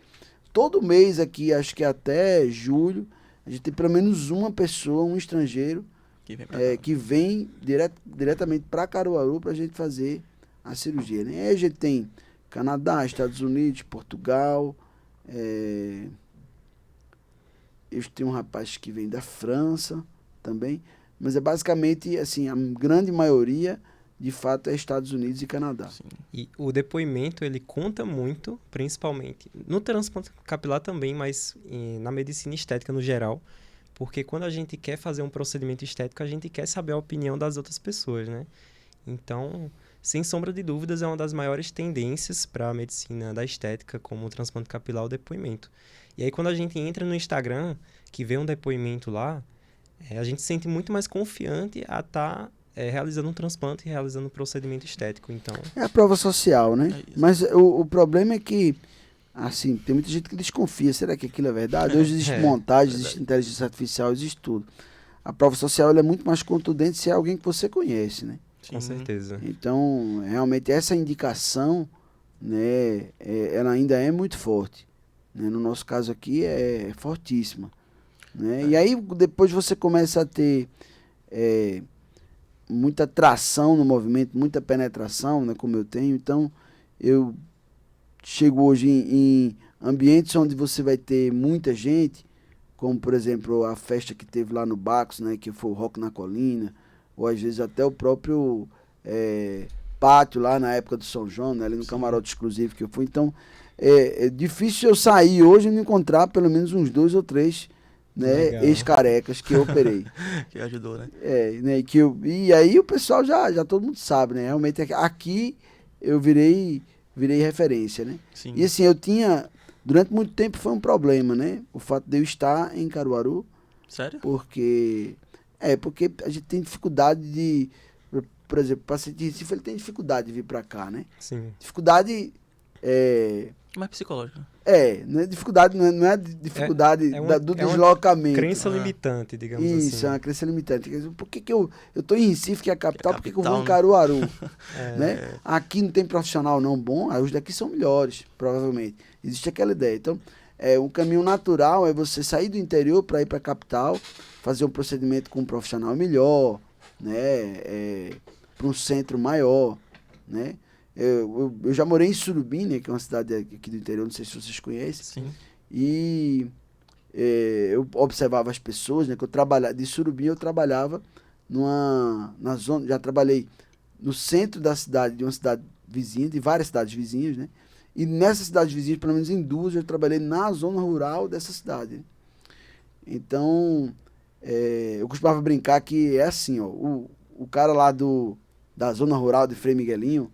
todo mês aqui, acho que até julho, a gente tem pelo menos uma pessoa, um estrangeiro, que vem diretamente para Caruaru para a gente fazer a cirurgia. Né? Aí a gente tem Canadá, Estados Unidos, Portugal. Eu tenho um rapaz que vem da França também. Mas é basicamente, assim, a grande maioria, de fato, é Estados Unidos e Canadá. Sim. E o depoimento, ele conta muito, principalmente no transplante capilar também, mas na medicina estética no geral. Porque quando a gente quer fazer um procedimento estético, a gente quer saber a opinião das outras pessoas, né? Então, sem sombra de dúvidas, é uma das maiores tendências para a medicina da estética, como o transplante capilar, o depoimento. E aí, quando a gente entra no Instagram, que vê um depoimento lá, a gente se sente muito mais confiante a estar realizando um transplante e realizando um procedimento estético. Então, é a prova social, né? Mas o problema é que, assim, tem muita gente que desconfia. Será que aquilo é verdade? Hoje existe montagem, existe inteligência artificial, existe tudo. A prova social ela é muito mais contundente se é alguém que você conhece, né? com certeza. Então, realmente, essa indicação, né, ela ainda é muito forte. Né? No nosso caso aqui, é fortíssima. Né? E aí, depois você começa a ter muita tração no movimento, muita penetração, né, como eu tenho. Então, eu chego hoje em ambientes onde você vai ter muita gente, como, por exemplo, a festa que teve lá no Bacos, né, que foi o Rock na Colina, ou às vezes até o próprio pátio lá na época do São João, né, ali no camarote exclusivo que eu fui. Então, é difícil eu sair hoje e não encontrar pelo menos uns 2 ou 3, né, ex-carecas que eu operei. Que ajudou, né? Né, e aí o pessoal já todo mundo sabe, né? Realmente aqui eu virei referência, né? Sim. E assim, eu tinha, durante muito tempo foi um problema, né? O fato de eu estar em Caruaru. Sério? Porque a gente tem dificuldade de, por exemplo, o paciente de Recife, ele tem dificuldade de vir para cá, né? Sim. Dificuldade mais psicológico. não é dificuldade, não é dificuldade do deslocamento. Crença limitante, digamos assim. Isso, é uma crença limitante. Por que eu tô em Recife, que é a capital, por que eu vou em né? Caruaru? Né? Aqui não tem profissional não bom, os daqui são melhores, provavelmente. Existe aquela ideia. Então, um caminho natural é você sair do interior para ir para a capital, fazer um procedimento com um profissional melhor, né? Para um centro maior, né? Eu já morei em Surubim, né, que é uma cidade aqui do interior, não sei se vocês conhecem. Sim. E eu observava as pessoas, né, que eu trabalhava, de Surubim eu trabalhava na zona, já trabalhei no centro da cidade, de uma cidade vizinha, de várias cidades vizinhas, né? E nessas cidades vizinhas, pelo menos em 2, eu trabalhei na zona rural dessa cidade. Né? Então, eu costumava brincar que é assim, ó, o cara lá da zona rural de Frei Miguelinho,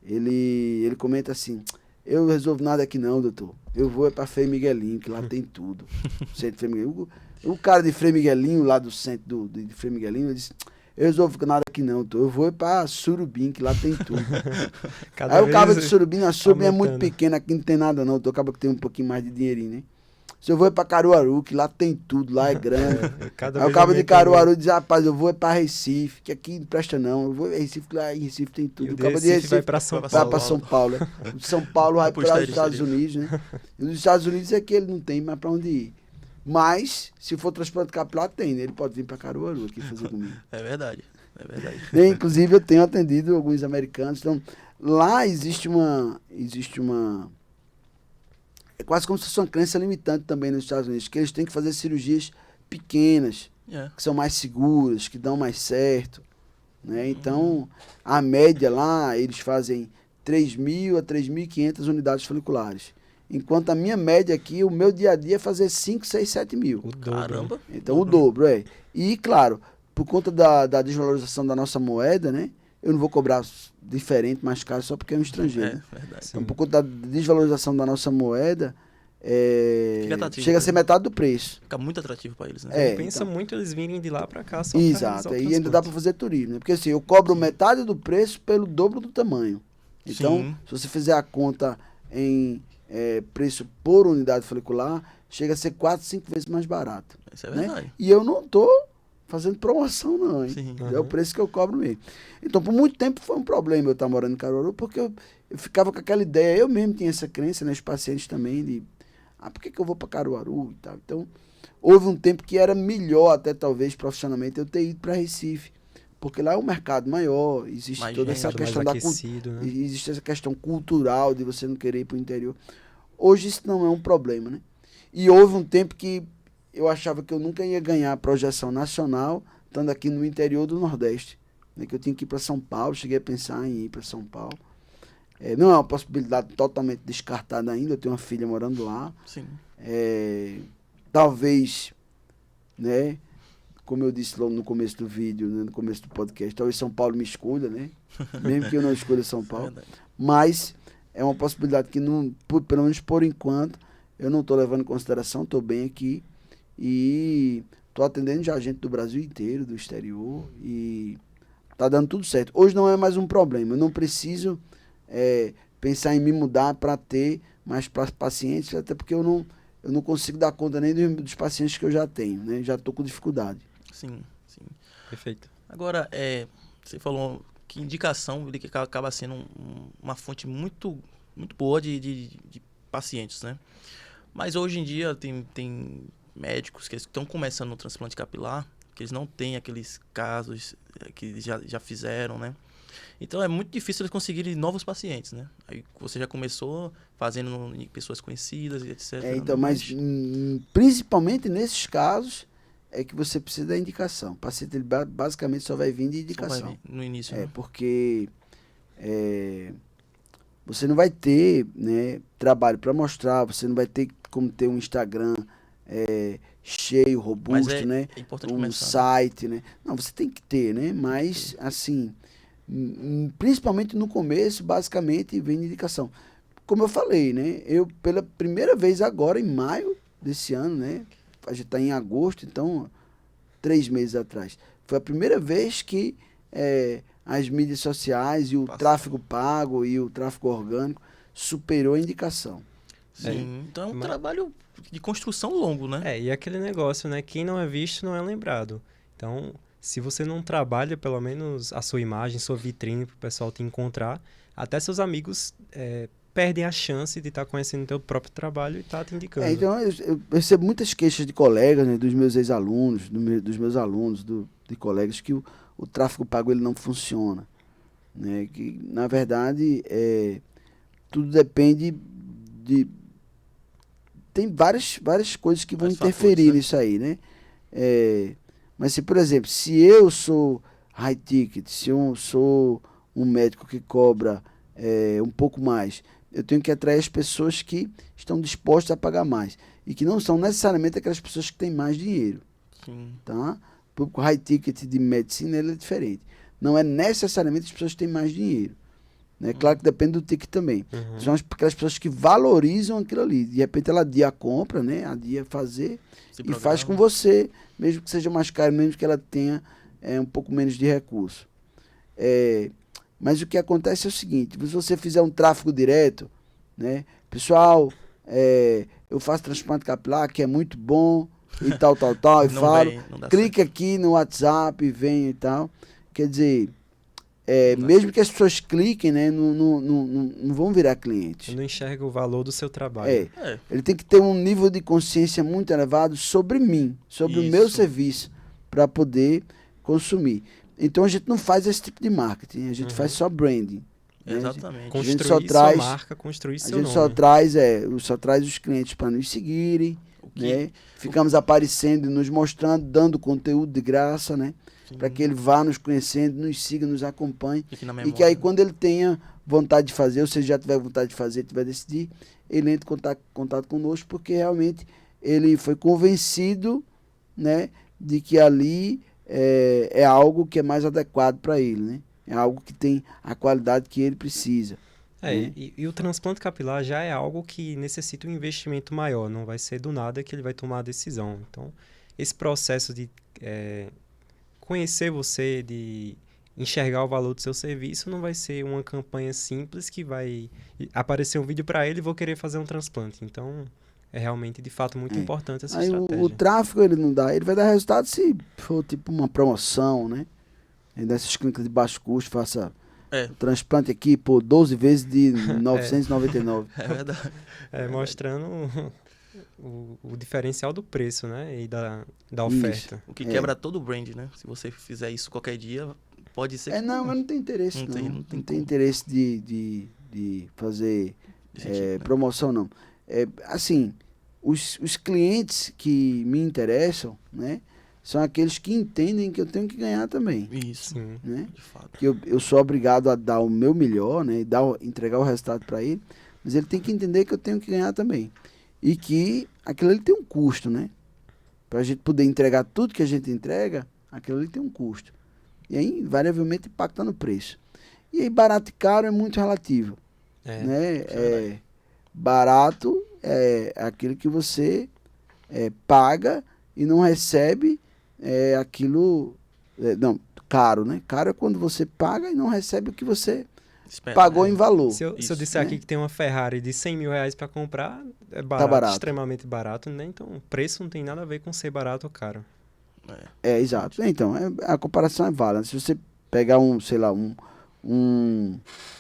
ele comenta assim: eu não resolvo nada aqui não, doutor. Eu vou para Frei Miguelinho, que lá tem tudo. Centro de Frei Miguelinho. O cara de Frei Miguelinho, lá do centro de Frei Miguelinho, ele disse: eu resolvo nada aqui não, doutor. Eu vou para Surubim, que lá tem tudo. Aí o cabo de Surubim, a Surubim é muito pequena, aqui não tem nada não. Doutor, acaba que tem um pouquinho mais de dinheirinho, né? Se eu vou para Caruaru, que lá tem tudo, lá é grande. Aí o cabo de Caruaru diz: rapaz, eu vou para Recife, que aqui não presta não. Eu vou para Recife, que lá em Recife tem tudo. E o cabo de Recife vai para São Paulo. Vai para São Paulo. O de São Paulo vai para os Estados Unidos, né? E os Estados Unidos é que ele não tem mais para onde ir. Mas, se for transplante capilar, tem, né? Ele pode vir para Caruaru aqui fazer comigo. É verdade. Inclusive, eu tenho atendido alguns americanos. Então, lá existe uma é quase como se fosse uma crença limitante também nos Estados Unidos, que eles têm que fazer cirurgias pequenas, que são mais seguras, que dão mais certo, né? Então, a média lá, eles fazem 3.000 a 3.500 unidades foliculares. Enquanto a minha média aqui, o meu dia a dia é fazer 5, 6, 7 mil. O dobro. Caramba. Então, o dobro, E, claro, por conta da desvalorização da nossa moeda, né? Eu não vou cobrar diferente, mais caro, só porque é um estrangeiro. Verdade. Então, por conta da desvalorização da nossa moeda, chega a ser metade do preço. Fica muito atrativo para eles, né? Pensa muito eles virem de lá para cá só Exato, e ainda dá para fazer turismo, né? Porque assim, eu cobro metade do preço pelo dobro do tamanho. Então, se você fizer a conta em preço por unidade folicular, chega a ser 4, 5 vezes mais barato. Isso é verdade. Né? E eu não estou fazendo promoção não, hein? Sim. É o preço que eu cobro mesmo. Então, por muito tempo foi um problema eu estar morando em Caruaru, porque eu ficava com aquela ideia, eu mesmo tinha essa crença, né? Os pacientes também, de, por que eu vou para Caruaru e tal? Então, houve um tempo que era melhor até, talvez, profissionalmente, eu ter ido para Recife, porque lá é um mercado maior, existe mais toda essa questão da né? existe essa questão cultural de você não querer ir para o interior. Hoje isso não é um problema, né? E houve um tempo que eu achava que eu nunca ia ganhar projeção nacional, estando aqui no interior do Nordeste, né, que eu tinha que ir para São Paulo, cheguei a pensar em ir para São Paulo. Não é uma possibilidade totalmente descartada ainda, eu tenho uma filha morando lá. Sim. Talvez, né, como eu disse logo no começo do vídeo, né, no começo do podcast, talvez São Paulo me escolha, né, mesmo que eu não escolha São Paulo, mas é uma possibilidade que, não, pelo menos por enquanto, eu não estou levando em consideração, estou bem aqui. E estou atendendo já gente do Brasil inteiro, do exterior, e está dando tudo certo. Hoje não é mais um problema, eu não preciso pensar em me mudar para ter mais pacientes, até porque eu não consigo dar conta nem dos pacientes que eu já tenho, né? Já estou com dificuldade. Sim. Perfeito. Agora, você falou que indicação ele acaba sendo uma fonte muito, muito boa de pacientes, né? Mas hoje em dia tem médicos que estão começando no transplante capilar, que eles não têm aqueles casos que já fizeram, né? Então é muito difícil eles conseguirem novos pacientes, né? Aí você já começou fazendo em pessoas conhecidas e etc. Então, mas principalmente nesses casos é que você precisa da indicação. O paciente ele basicamente só vai vir de Só indicação. vai vir no início, né? Porque você não vai ter, né, trabalho para mostrar, você não vai ter como ter um Instagram cheio, Mas robusto, né? é importante Um começar. Né? site, né? Não, você tem que ter, né? Mas, assim, principalmente no começo, basicamente, vem de indicação. Como eu falei, né? Eu, pela primeira vez agora, em maio desse ano, né? A gente está em agosto, então, 3 meses atrás. Foi a primeira vez que as mídias sociais e o tráfego pago e o tráfego orgânico superou a indicação. Sim, então é um trabalho de construção longo, né? E aquele negócio, né? Quem não é visto não é lembrado. Então, se você não trabalha, pelo menos, a sua imagem, sua vitrine para o pessoal te encontrar, até seus amigos perdem a chance de estar conhecendo o teu próprio trabalho e estar te indicando. Então, eu recebo muitas queixas de colegas, né, dos meus ex-alunos, dos meus alunos, de colegas, que o tráfego pago ele não funciona. Né? Que, na verdade, tudo depende de... Tem várias coisas que vão interferir nisso aí, né? Mas, se, por exemplo, se eu sou high ticket, se eu sou um médico que cobra um pouco mais, eu tenho que atrair as pessoas que estão dispostas a pagar mais. E que não são necessariamente aquelas pessoas que têm mais dinheiro. Sim. Tá? O público high ticket de medicina ele é diferente. Não é necessariamente as pessoas que têm mais dinheiro. Né? Claro que depende do ticket também. São aquelas pessoas que valorizam aquilo ali. De repente ela adia a compra, né? Adia fazer e faz com você, mesmo que seja mais caro, mesmo que ela tenha um pouco menos de recurso. Mas o que acontece é o seguinte, se você fizer um tráfego direto, né? Pessoal, eu faço transplante capilar, que é muito bom, e tal, e falo, clica aqui no WhatsApp, vem e tal. Quer dizer, mesmo que as pessoas cliquem, né, não vão virar clientes. Não enxerga o valor do seu trabalho. Ele tem que ter um nível de consciência muito elevado sobre mim, sobre o meu serviço, para poder consumir. Então a gente não faz esse tipo de marketing, a gente faz só branding. Né? Exatamente. Construir sua marca, construir seu nome. A gente só traz os clientes para nos seguirem, né? Ficamos aparecendo, nos mostrando, dando conteúdo de graça, né? Para que ele vá nos conhecendo, nos siga, nos acompanhe. E que aí quando ele tenha vontade de fazer, ou se já tiver vontade de fazer, tiver decidir, ele entre em contato conosco, porque realmente ele foi convencido, né, de que ali é algo que é mais adequado para ele, né? É algo que tem a qualidade que ele precisa. Né? E o transplante capilar já é algo que necessita um investimento maior, não vai ser do nada que ele vai tomar a decisão. Então, esse processo de conhecer você, de enxergar o valor do seu serviço, não vai ser uma campanha simples que vai aparecer um vídeo para ele e vou querer fazer um transplante. Então, é realmente, de fato, muito importante essa estratégia. O tráfego ele não dá, ele vai dar resultado se for tipo uma promoção, né? Dessas clínicas de baixo custo, faça o transplante aqui por 12 vezes de 999. É verdade. Mostrando o diferencial do preço, né? E da oferta. Isso. O que quebra todo o brand, né? Se você fizer isso qualquer dia, pode ser que... Não, mas não tem interesse, não tem interesse de fazer promoção, não. Assim, os clientes que me interessam, né? São aqueles que entendem que eu tenho que ganhar também. Isso, né? De fato. Que eu sou obrigado a dar o meu melhor, né? Entregar o resultado para ele, mas ele tem que entender que eu tenho que ganhar também. E que aquilo ali tem um custo, né? Para a gente poder entregar tudo que a gente entrega, aquilo ali tem um custo. E aí, invariavelmente, impacta no preço. E aí, barato e caro é muito relativo. Né? Barato é aquilo que você paga e não recebe aquilo... não, caro, né? Caro é quando você paga e não recebe o que você pagou em valor. Se eu disser aqui que tem uma Ferrari de 100 mil reais para comprar, é barato, barato, extremamente barato, né? Então, o preço não tem nada a ver com ser barato ou caro. Exato. Então, a comparação é válida. Se você pegar um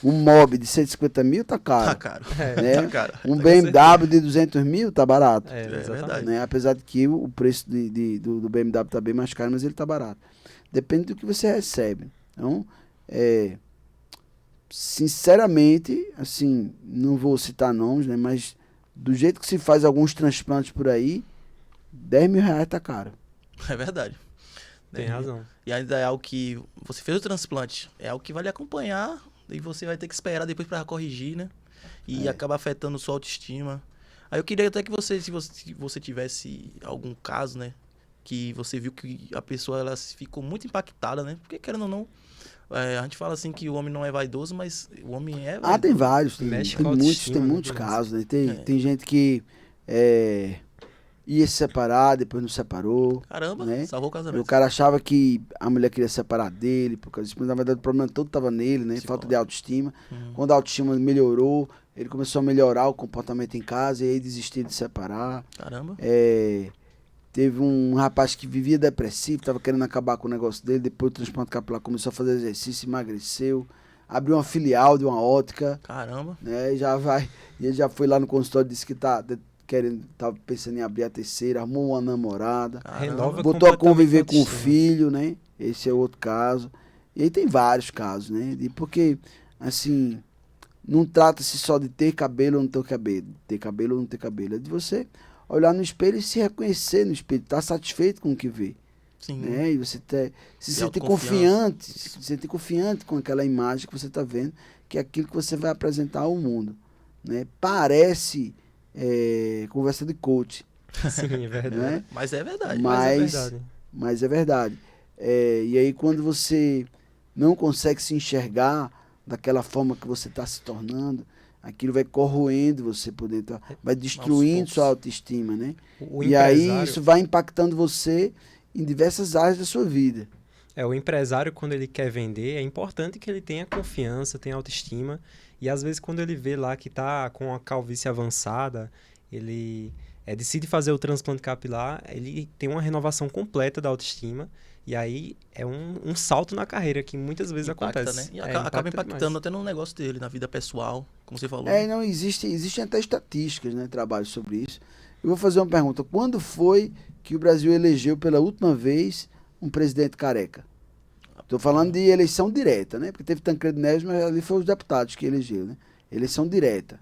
mob de 150 mil, tá caro. Tá caro. Né? Tá caro. Um BMW de 200 mil, tá barato. É verdade. Né? Apesar de que o preço do BMW tá bem mais caro, mas ele tá barato. Depende do que você recebe. Então, sinceramente, assim, não vou citar nomes, né? Mas do jeito que se faz alguns transplantes por aí, R$10.000 tá caro. É verdade. Tem razão. E ainda é algo que você fez o transplante, é algo que vai lhe acompanhar e você vai ter que esperar depois para corrigir, né? E acaba afetando sua autoestima. Aí eu queria até que você, se você tivesse algum caso, né? Que você viu que a pessoa ela ficou muito impactada, né? Porque querendo ou não, a gente fala assim que o homem não é vaidoso, mas o homem é vaidoso. Tem vários, Mexe tem com a muitos, autoestima, tem né, muitos demais. casos, né? Tem gente que ia se separar, depois não separou. Caramba, né? salvou o O casamento. cara achava que a mulher queria separar dele, por causa disso, mas na verdade o problema todo estava nele, né? Falta de autoestima. Quando a autoestima melhorou, ele começou a melhorar o comportamento em casa e aí desistiu de separar. Caramba. Teve um rapaz que vivia depressivo, estava querendo acabar com o negócio dele, depois do transplante capilar começou a fazer exercício, emagreceu, abriu uma filial de uma ótica, Caramba. né? E ele já foi lá no consultório, disse que tava pensando em abrir a terceira, arrumou uma namorada, Renova botou a completamente conviver a com o autoestima. filho, né? Esse é outro caso. E aí tem vários casos, né? Porque, assim, não trata-se só de ter cabelo ou não ter cabelo, ter cabelo ou não ter cabelo, é de você olhar no espelho e se reconhecer no espelho, estar satisfeito com o que vê. Sim. Né? E você se sentir confiante com aquela imagem que você está vendo, que é aquilo que você vai apresentar ao mundo. Né? Parece conversa de coach. Sim, é verdade. Né? Mas é verdade. Mas é verdade. E aí quando você não consegue se enxergar daquela forma que você está se tornando, aquilo vai corroendo você por dentro, vai destruindo sua autoestima, né? E aí isso vai impactando você em diversas áreas da sua vida. O empresário, quando ele quer vender, é importante que ele tenha confiança, tenha autoestima. E às vezes quando ele vê lá que está com a calvície avançada, ele decide fazer o transplante capilar, ele tem uma renovação completa da autoestima. E aí é um salto na carreira que muitas vezes acontece. Né? E acaba impactando demais. até no negócio dele, na vida pessoal, como você falou. Não existem até estatísticas, né, trabalhos sobre isso. Eu vou fazer uma pergunta. Quando foi que o Brasil elegeu pela última vez um presidente careca? Estou falando de eleição direta, né? Porque teve Tancredo Neves, mas ali foi os deputados que elegeu, né? Eleição direta.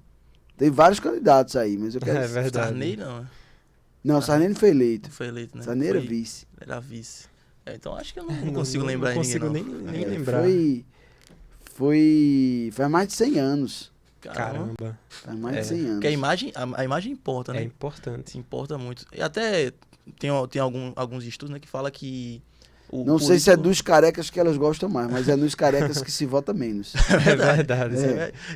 Tem vários candidatos aí, mas eu quero... É verdade. Sarney não. Não, Sarney não foi eleito. Não foi eleito, né? Sarney era vice. Era vice. Então acho que eu não consigo lembrar Não consigo ninguém, nem lembrar. Faz mais de 100 anos. Caramba. Faz mais de 100 anos. Porque a imagem importa, né? É importante. Importa muito. E até tem alguns estudos, né, que fala que não sei se é dos carecas que elas gostam mais, mas é nos carecas que se vota menos. É verdade.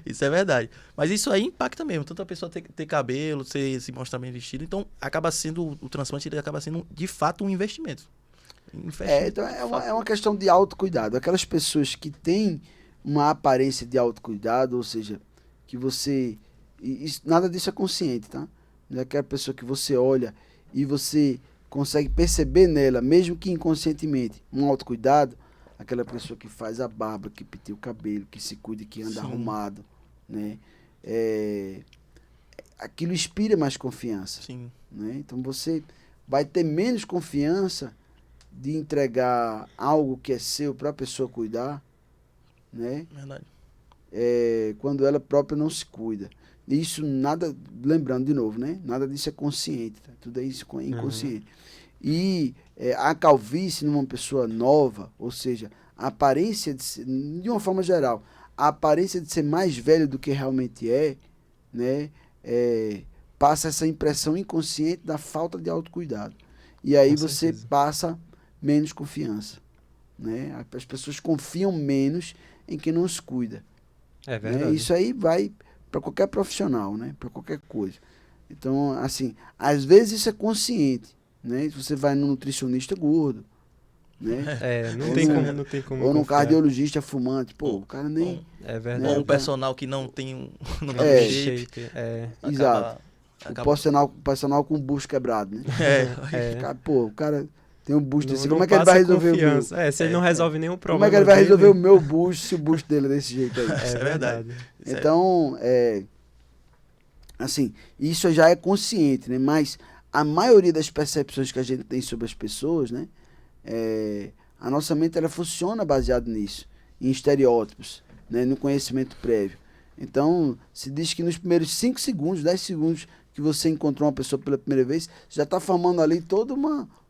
Isso é verdade. Mas isso aí impacta mesmo. Tanto a pessoa ter cabelo, se mostrar bem vestido. Então, o transplante ele acaba sendo, de fato, um investimento. Então é uma questão de autocuidado. Aquelas pessoas que têm uma aparência de autocuidado, ou seja, que você... nada disso é consciente, tá? Não é aquela pessoa que você olha e você consegue perceber nela, mesmo que inconscientemente, um autocuidado, aquela pessoa que faz a barba, que penteia o cabelo, que se cuida, que anda arrumado, né? Aquilo inspira mais confiança. Sim. Né? Então você vai ter menos confiança de entregar algo que é seu para a pessoa cuidar, né? Verdade. Quando ela própria não se cuida. Isso nada, lembrando de novo, né? Nada disso é consciente, tá? Tudo é isso inconsciente. E a calvície numa pessoa nova, ou seja, a aparência de ser, de uma forma geral, a aparência de ser mais velho do que realmente é, né? Passa essa impressão inconsciente da falta de autocuidado. E aí você passa menos confiança, né? As pessoas confiam menos em quem não se cuida. É verdade. Né? Isso aí vai para qualquer profissional, né? Para qualquer coisa. Então, assim, às vezes isso é consciente, né? Se você vai num nutricionista gordo, né? Não tem como ou num confiar. cardiologista fumante, pô, o cara nem... É verdade. Ou um personal que não tem um shape. Exato. O personal com o bucho quebrado, né? O cara tem um bucho desse, como é que ele vai resolver o meu? Se ele não resolve nenhum problema. Como é que ele vai resolver o meu bucho se o bucho dele é desse jeito aí? É verdade. Então, assim, isso já é consciente, né? Mas a maioria das percepções que a gente tem sobre as pessoas, né? A nossa mente ela funciona baseado nisso, em estereótipos. né, no conhecimento prévio. Então, se diz que nos primeiros 5 segundos, 10 segundos que você encontrou uma pessoa pela primeira vez, já está formando ali todo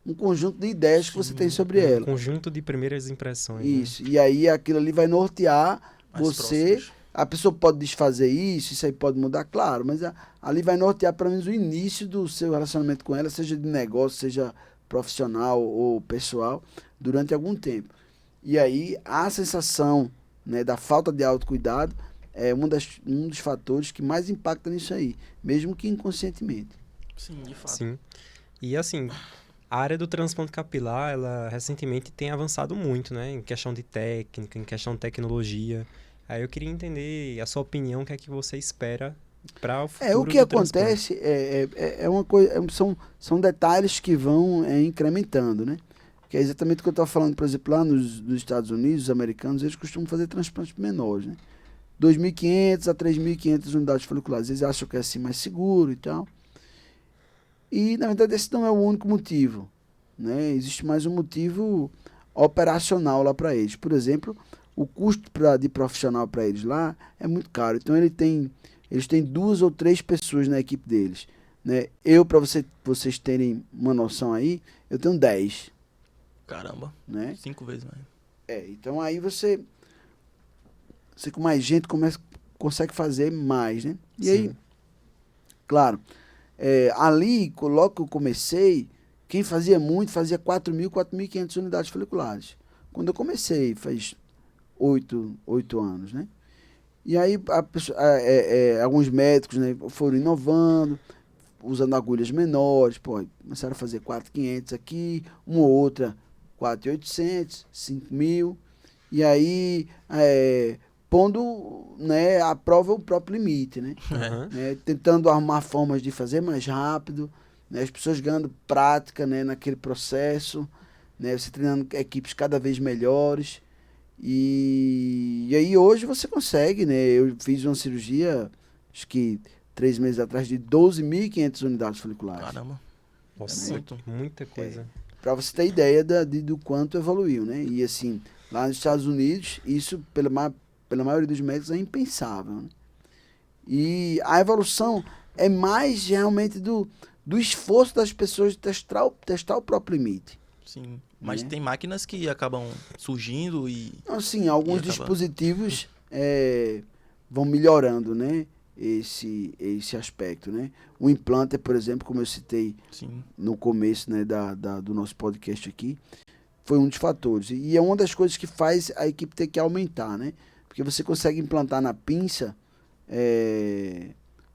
um conjunto de ideias que você tem sobre Um ela. conjunto de primeiras impressões. Isso. E aí aquilo ali vai nortear Mais você. próximos. A pessoa pode desfazer isso aí pode mudar, claro, mas ali vai nortear pelo menos o início do seu relacionamento com ela, seja de negócio, seja profissional ou pessoal, durante algum tempo. E aí a sensação, né, da falta de autocuidado é um dos fatores que mais impacta nisso aí, mesmo que inconscientemente. Sim, de fato. Sim. E assim, a área do transplante capilar, ela recentemente tem avançado muito, né? Em questão de técnica, em questão de tecnologia. Aí eu queria entender a sua opinião, o que é que você espera para o futuro O que do transplante. acontece é uma coisa, são detalhes que vão incrementando, né? Que é exatamente o que eu estava falando, por exemplo, lá nos Estados Unidos, os americanos, eles costumam fazer transplantes menores, né? 2.500 a 3.500 unidades foliculares. Eles acham que é assim mais seguro e tal. E, na verdade, esse não é o único motivo, né? Existe mais um motivo operacional lá para eles. Por exemplo, o custo de profissional para eles lá é muito caro. Então, eles têm 2 ou 3 pessoas na equipe deles, né? Para vocês terem uma noção aí, eu tenho 10. Caramba. Né? 5 vezes mais. Então aí você com mais gente consegue fazer mais, né? E aí, Sim. claro, ali, logo que eu comecei, quem fazia muito, fazia 4.000, 4.500 unidades foliculares. Quando eu comecei, faz 8 anos, né? E aí, alguns médicos, né, foram inovando, usando agulhas menores, começaram a fazer 4.500 aqui, uma ou outra 4.800, 5.000, e aí pondo, né, à prova o próprio limite, né? Aham. Tentando arrumar formas de fazer mais rápido, né? As pessoas ganhando prática, né, naquele processo, né? Você treinando equipes cada vez melhores. E aí hoje você consegue, né? Eu fiz uma cirurgia, acho que 3 meses atrás, de 12.500 unidades foliculares. Caramba. Nossa, muito. muita coisa. Para você ter ideia do quanto evoluiu, né? E assim, lá nos Estados Unidos, isso pela maioria dos médicos é impensável, né? E a evolução é mais realmente do esforço das pessoas de testar o próprio limite. Sim. Mas Né? tem máquinas que acabam surgindo e... Assim, alguns acaba- dispositivos vão melhorando, né? Esse aspecto, né? O implante, por exemplo, como eu citei Sim. no começo, né, do nosso podcast aqui, foi um dos fatores. E é uma das coisas que faz a equipe ter que aumentar, né? Porque você consegue implantar na pinça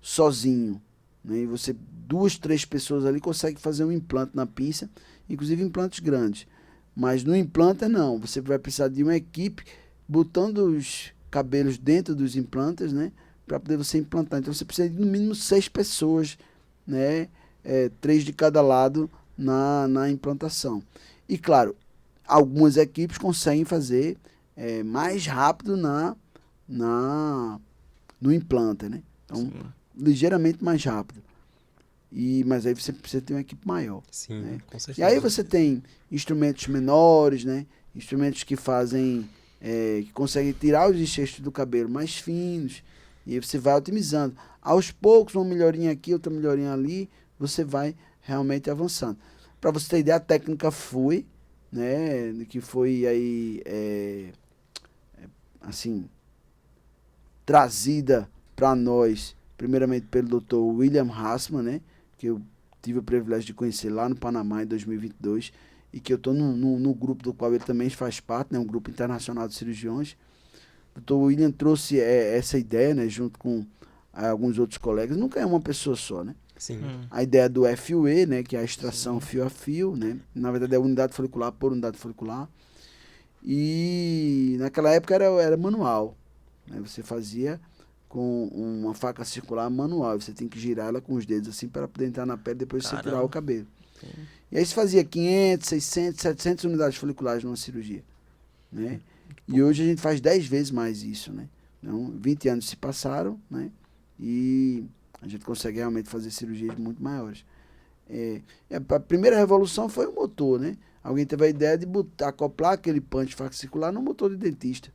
sozinho, né? E você, 2, 3 pessoas ali conseguem fazer um implante na pinça, inclusive implantes grandes. Mas no implante não, você vai precisar de uma equipe botando os cabelos dentro dos implantes, né? Para poder você implantar. Então você precisa de no mínimo 6 pessoas, né? 3 de cada lado na implantação. E claro, algumas equipes conseguem fazer mais rápido no implante, né? Então, Sim. ligeiramente mais rápido. Mas aí você precisa ter uma equipe maior. Sim, Né? com certeza. E aí você tem instrumentos menores, né? Instrumentos que fazem, que conseguem tirar os enxertos do cabelo mais finos. E aí você vai otimizando. Aos poucos, uma melhorinha aqui, outra melhorinha ali, você vai realmente avançando. Para você ter ideia, a técnica FUE, né? Que foi aí, assim, trazida para nós, primeiramente pelo Dr. William Hassman, né? Que eu tive o privilégio de conhecer lá no Panamá em 2022 e que eu estou no grupo do qual ele também faz parte, né? Um grupo internacional de cirurgiões. O Dr. William trouxe essa ideia, né? Junto com alguns outros colegas. Nunca é uma pessoa só, né? Sim. A ideia do FUE, né? Que é a extração fio a fio, né? Na verdade é unidade folicular por unidade folicular. E naquela época era manual, né? Você fazia com uma faca circular manual. Você tem que girar ela com os dedos assim para poder entrar na pele depois você tirar o cabelo. Sim. E aí se fazia 500, 600, 700 unidades foliculares numa cirurgia, né? E hoje a gente faz 10 vezes mais isso, né? Então, 20 anos se passaram, né? E a gente consegue realmente fazer cirurgias muito maiores. A primeira revolução foi o motor, né? Alguém teve a ideia de acoplar aquele punch faca circular no motor de dentista.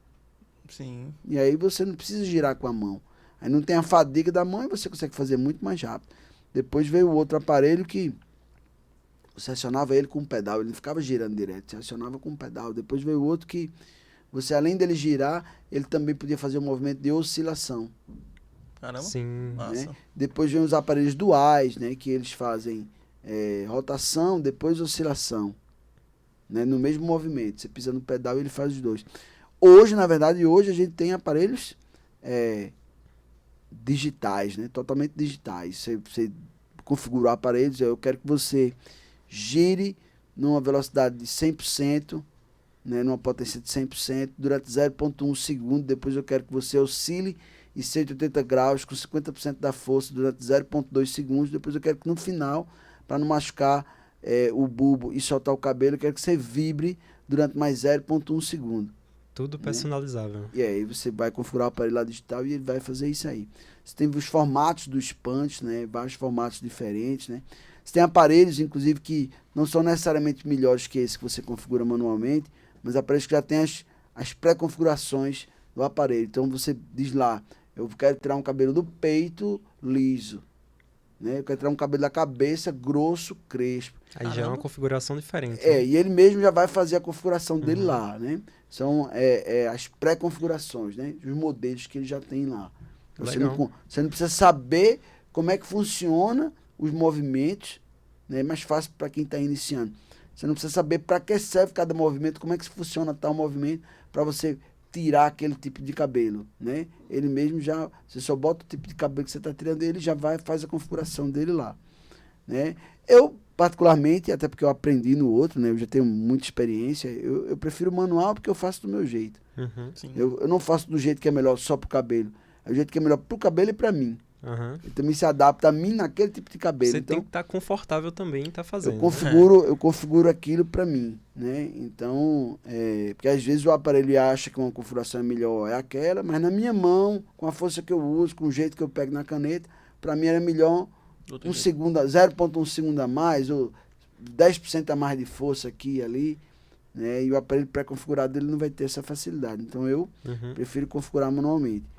Sim. E aí você não precisa girar com a mão. Aí não tem a fadiga da mão e você consegue fazer muito mais rápido. Depois veio o outro aparelho que você acionava ele com um pedal, ele não ficava girando direto, você acionava com um pedal. Depois veio o outro que você, além dele girar, ele também podia fazer um movimento de oscilação. Caramba. Sim. Né? Massa. Depois vem os aparelhos duais, né, que eles fazem rotação, depois oscilação, né, no mesmo movimento. Você pisa no pedal e ele faz os dois. Hoje, na verdade, hoje a gente tem aparelhos digitais, né, totalmente digitais. Você configura o aparelho, diz, eu quero que você gire numa velocidade de 100%, né, numa potência de 100%, durante 0,1 segundo. Depois eu quero que você oscile em 180 graus com 50% da força durante 0,2 segundos. Depois eu quero que no final, para não machucar o bulbo e soltar o cabelo, eu quero que você vibre durante mais 0,1 segundo. Tudo personalizável. E aí você vai configurar o aparelho lá digital e ele vai fazer isso aí. Você tem os formatos dos punch, né? Vários formatos diferentes, né? Você tem aparelhos, inclusive, que não são necessariamente melhores que esse que você configura manualmente, mas aparelhos que já tem as pré-configurações do aparelho. Então você diz lá, eu quero tirar um cabelo do peito liso, né? Eu quero tirar um cabelo da cabeça grosso, crespo. Aí já é uma configuração diferente. E ele mesmo já vai fazer a configuração dele lá, né? São as pré-configurações, né? Os modelos que ele já tem lá. Você não precisa saber como é que funciona os movimentos, né? É mais fácil para quem está iniciando. Você não precisa saber para que serve cada movimento, como é que funciona tal movimento, para você tirar aquele tipo de cabelo, né? Ele mesmo já, você só bota o tipo de cabelo que você está tirando e ele já faz a configuração dele lá, né? Eu, particularmente, até porque eu aprendi no outro, né? Eu já tenho muita experiência, eu prefiro manual porque eu faço do meu jeito. Eu não faço do jeito que é melhor só pro cabelo, é o jeito que é melhor pro cabelo e para mim. Ele também se adapta a mim naquele tipo de cabelo. Você então, tem que estar confortável também em estar fazendo. Eu configuro aquilo para mim, né? Então, porque às vezes o aparelho acha que uma configuração é melhor é aquela, mas na minha mão, com a força que eu uso, com o jeito que eu pego na caneta, para mim era melhor 0,1 segundo a mais, ou 10% a mais de força aqui e ali, né? E o aparelho pré-configurado ele não vai ter essa facilidade. Então eu prefiro configurar manualmente.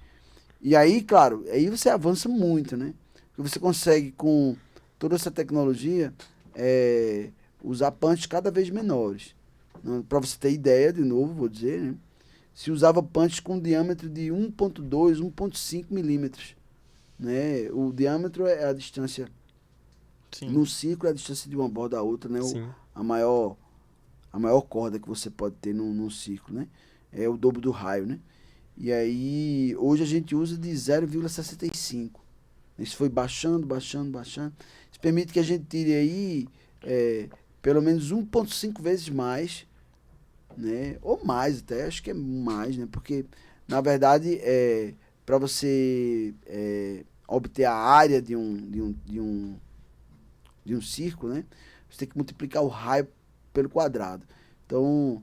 E aí, claro, aí você avança muito, né? Porque você consegue, com toda essa tecnologia, usar punches cada vez menores. Para você ter ideia, de novo, vou dizer, né? Se usava punches com diâmetro de 1,2, 1,5 milímetros. Né? O diâmetro é a distância. Sim. No círculo é a distância de uma borda a outra, né? A maior corda que você pode ter num círculo, né? É o dobro do raio, né? E aí, hoje a gente usa de 0,65. Isso foi baixando. Isso permite que a gente tire aí pelo menos 1,5 vezes mais, né? Ou mais até, acho que é mais, né? Porque, na verdade, para você obter a área de um círculo, né? Você tem que multiplicar o raio pelo quadrado. Então,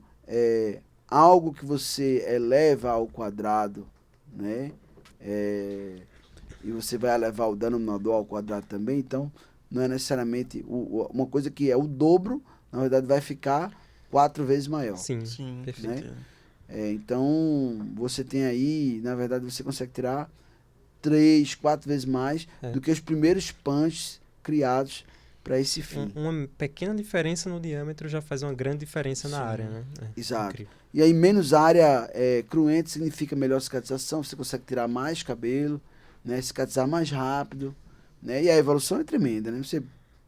algo que você eleva ao quadrado, né? E você vai elevar o denominador ao quadrado também, então não é necessariamente uma coisa que é o dobro, na verdade vai ficar 4 vezes maior. Sim, perfeito. Né? Então, você tem aí, na verdade, você consegue tirar 3, 4 vezes mais do que os primeiros punches criados para esse fim. Uma pequena diferença no diâmetro já faz uma grande diferença na área, né? Exato. Incrível. E aí, menos área cruenta significa melhor cicatrização, você consegue tirar mais cabelo, né? Cicatrizar mais rápido, né? E a evolução é tremenda, né? Você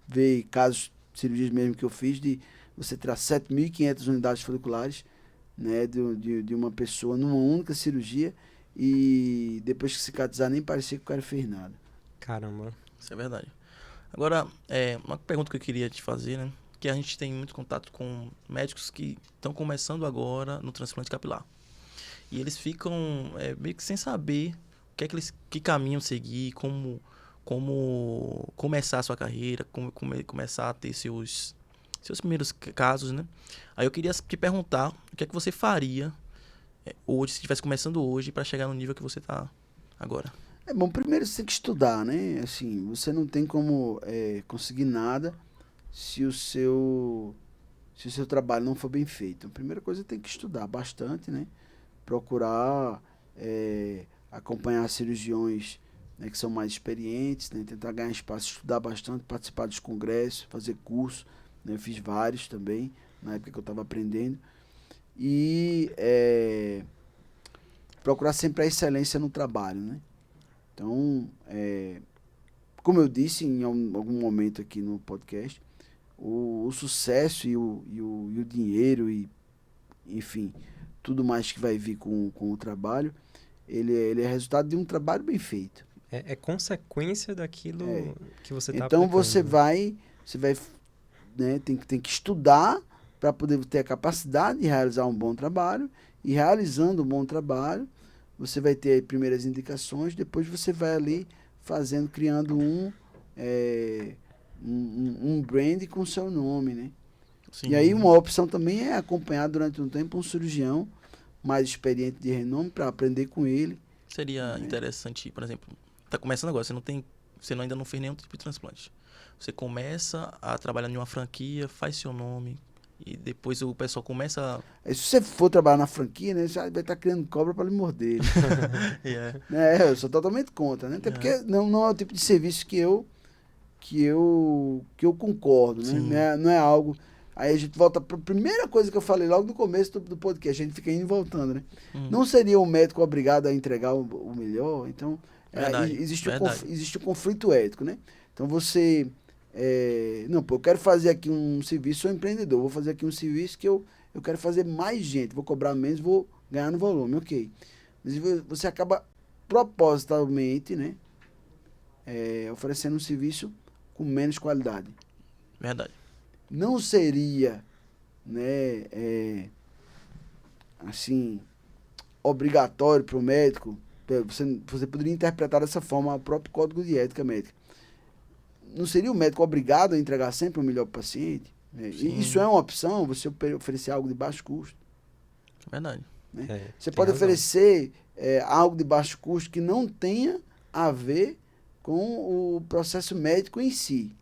vê casos, cirurgias mesmo que eu fiz, de você tirar 7.500 unidades foliculares, né? De uma pessoa numa única cirurgia, e depois que cicatrizar nem parecia que o cara fez nada. Caramba. Isso é verdade. Agora, uma pergunta que eu queria te fazer, né? Que a gente tem muito contato com médicos que estão começando agora no transplante capilar. E eles ficam meio que sem saber que caminho seguir, como começar a sua carreira, como começar a ter seus primeiros casos, né? Aí eu queria te perguntar o que é que você faria hoje, se estivesse começando hoje, para chegar no nível que você está agora. Bom, primeiro você tem que estudar, né? Assim, você não tem como conseguir nada se o seu trabalho não for bem feito. A primeira coisa, tem que estudar bastante, né? procurar acompanhar cirurgiões, né, que são mais experientes, né, tentar ganhar espaço, estudar bastante, participar dos congressos, fazer curso, né, eu fiz vários também, na época que eu estava aprendendo, e procurar sempre a excelência no trabalho, né? Então, como eu disse em algum momento aqui no podcast, o sucesso e o dinheiro e, enfim, tudo mais que vai vir com o trabalho, ele é resultado de um trabalho bem feito. É consequência daquilo que você está Então aplicando. você vai, né, tem que estudar para poder ter a capacidade de realizar um bom trabalho, e realizando um bom trabalho, você vai ter primeiras indicações, depois você vai ali fazendo, criando um brand com o seu nome, né? Sim. E aí uma opção também é acompanhar durante um tempo um cirurgião mais experiente de renome para aprender com ele. Seria interessante, por exemplo, tá começando agora, você ainda não fez nenhum tipo de transplante. Você começa a trabalhar em uma franquia, faz seu nome, e depois o pessoal começa Aí, se você for trabalhar na franquia, né, você vai estar criando cobra para lhe morder. Eu sou totalmente contra, né? Até porque não é o tipo de serviço que eu concordo, né? Não é algo. Aí a gente volta para a primeira coisa que eu falei logo no começo do podcast, a gente fica indo e voltando, né? Não seria o médico obrigado a entregar o melhor? Então, existe o conflito ético, né? Então você. Não, pô, eu quero fazer aqui um serviço, sou empreendedor, vou fazer aqui um serviço que eu quero fazer mais gente, vou cobrar menos, vou ganhar no volume, ok. Mas você acaba propositalmente, né? Oferecendo um serviço com menos qualidade. Verdade. Não seria, né, assim, obrigatório para o médico, você poderia interpretar dessa forma o próprio código de ética médica. Não seria o médico obrigado a entregar sempre o melhor para o paciente? Né? Isso é uma opção, você oferecer algo de baixo custo. Verdade. Né? Você pode oferecer algo de baixo custo que não tenha a ver com o processo médico em si.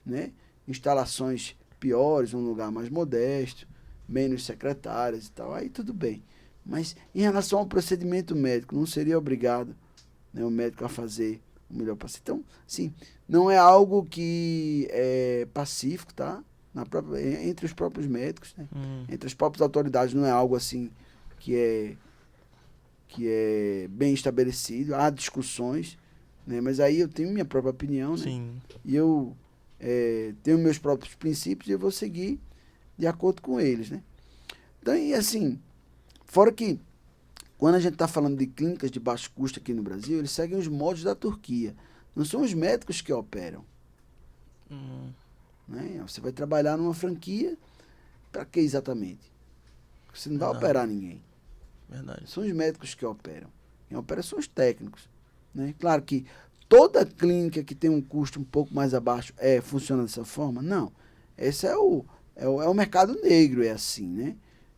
Né? Instalações piores, um lugar mais modesto, menos secretárias e tal, aí tudo bem. Mas em relação ao procedimento médico, não seria obrigado, né, o médico a fazer o melhor paciente. Então, sim, não é algo que é pacífico, tá? Entre os próprios médicos, né? Entre as próprias autoridades, não é algo assim que é bem estabelecido. Há discussões, né? Mas aí eu tenho minha própria opinião, né? Sim. E eu tenho meus próprios princípios e eu vou seguir de acordo com eles, né? Então, e assim, fora que quando a gente está falando de clínicas de baixo custo aqui no Brasil, eles seguem os moldes da Turquia. Não são os médicos que operam. Né? Você vai trabalhar numa franquia, para que exatamente? Você não vai operar ninguém. Verdade. São os médicos que operam. Quem opera são os técnicos. Né? Claro que toda clínica que tem um custo um pouco mais abaixo funciona dessa forma? Não. Esse é o mercado negro, é assim, né?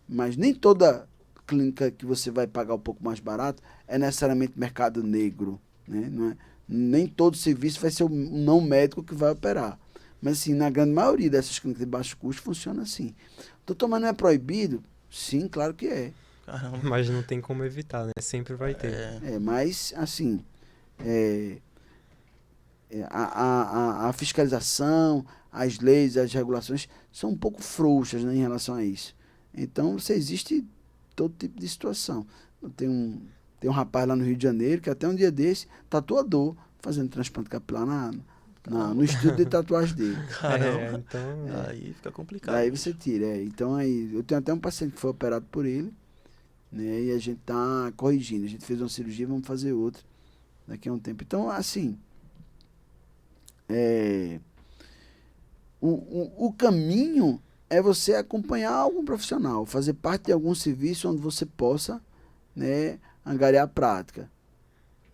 Mas nem toda clínica que você vai pagar um pouco mais barato é necessariamente mercado negro, né? Não é, nem todo serviço vai ser um não médico que vai operar. Mas, assim, na grande maioria dessas clínicas de baixo custo funciona assim. Doutor, mas não é proibido? Sim, claro que é. Caramba. Mas não tem como evitar, né? Sempre vai ter. Mas, assim, a fiscalização, as leis, as regulações são um pouco frouxas, né, em relação a isso. Então, existe todo tipo de situação. Tem um rapaz lá no Rio de Janeiro que até um dia desse, tatuador, fazendo transplante capilar no estúdio de tatuagem dele. Caramba. Então... Aí fica complicado. Aí você tira. Então, aí, eu tenho até um paciente que foi operado por ele, né, e a gente tá corrigindo. A gente fez uma cirurgia, vamos fazer outra daqui a um tempo. Então, assim, o caminho é você acompanhar algum profissional, fazer parte de algum serviço onde você possa, né, angariar a prática,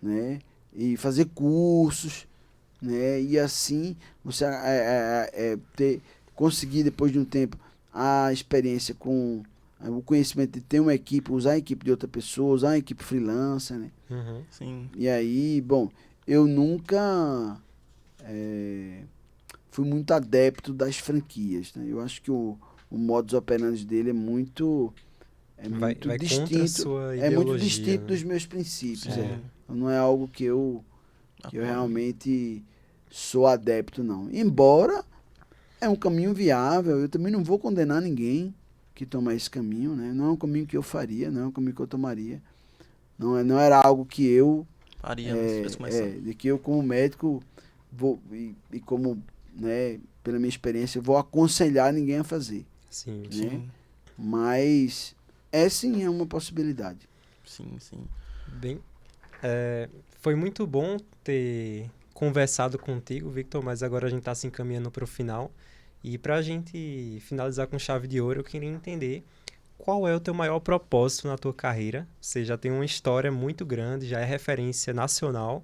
né, e fazer cursos, né, e assim você conseguir depois de um tempo a experiência com o conhecimento de ter uma equipe, usar a equipe de outra pessoa, usar a equipe freelancer, né? Sim. E aí, bom, eu nunca fui muito adepto das franquias, né? Eu acho que o modus operandi dele é muito é Vai muito contra a distinto, sua é muito ideologia, distinto né? dos meus princípios. Sim. Não é algo que eu Apoio. realmente sou adepto, não. Embora é um caminho viável, eu também não vou condenar ninguém que toma esse caminho, né? Não é um caminho que eu faria, não é um caminho que eu tomaria. Não era algo que eu, Faria, né? Se tivesse começado. de que eu como médico vou e como, né, pela minha experiência, vou aconselhar ninguém a fazer, Sim. né? Sim, Mas sim, é uma possibilidade. sim, sim. Bem, foi muito bom ter conversado contigo, Victor, mas agora a gente está se encaminhando para o final. E para a gente finalizar com chave de ouro, eu queria entender qual é o teu maior propósito na tua carreira. Você já tem uma história muito grande, já é referência nacional,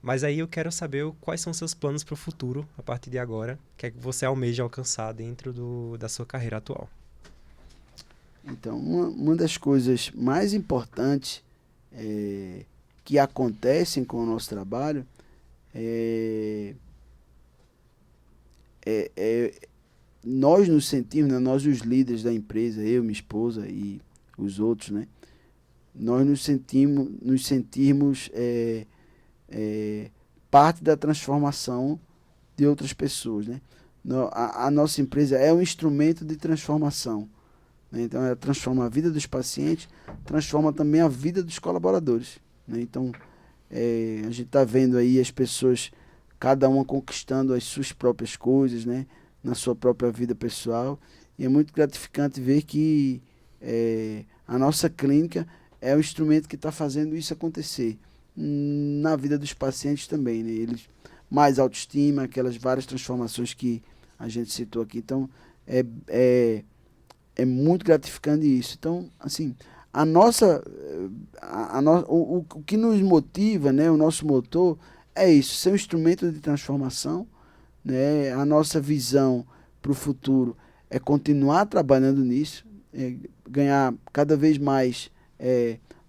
mas aí eu quero saber quais são seus planos para o futuro, a partir de agora. O que é que você almeja alcançar dentro da sua carreira atual? Então, uma das coisas mais importantes que acontecem com o nosso trabalho nós nos sentimos, né, nós os líderes da empresa, eu, minha esposa e os outros, né, nós nos sentimos parte da transformação de outras pessoas, né? A nossa empresa é um instrumento de transformação, né? Então, ela transforma a vida dos pacientes, transforma também a vida dos colaboradores, né? Então, a gente está vendo aí as pessoas, cada uma conquistando as suas próprias coisas, né? Na sua própria vida pessoal, e é muito gratificante ver que a nossa clínica é o instrumento que está fazendo isso acontecer na vida dos pacientes também, né? Eles mais autoestima, aquelas várias transformações que a gente citou aqui. Então, é muito gratificante isso. Então, assim, o que nos motiva, né, o nosso motor, é isso, ser um instrumento de transformação, né? A nossa visão para o futuro é continuar trabalhando nisso, ganhar cada vez mais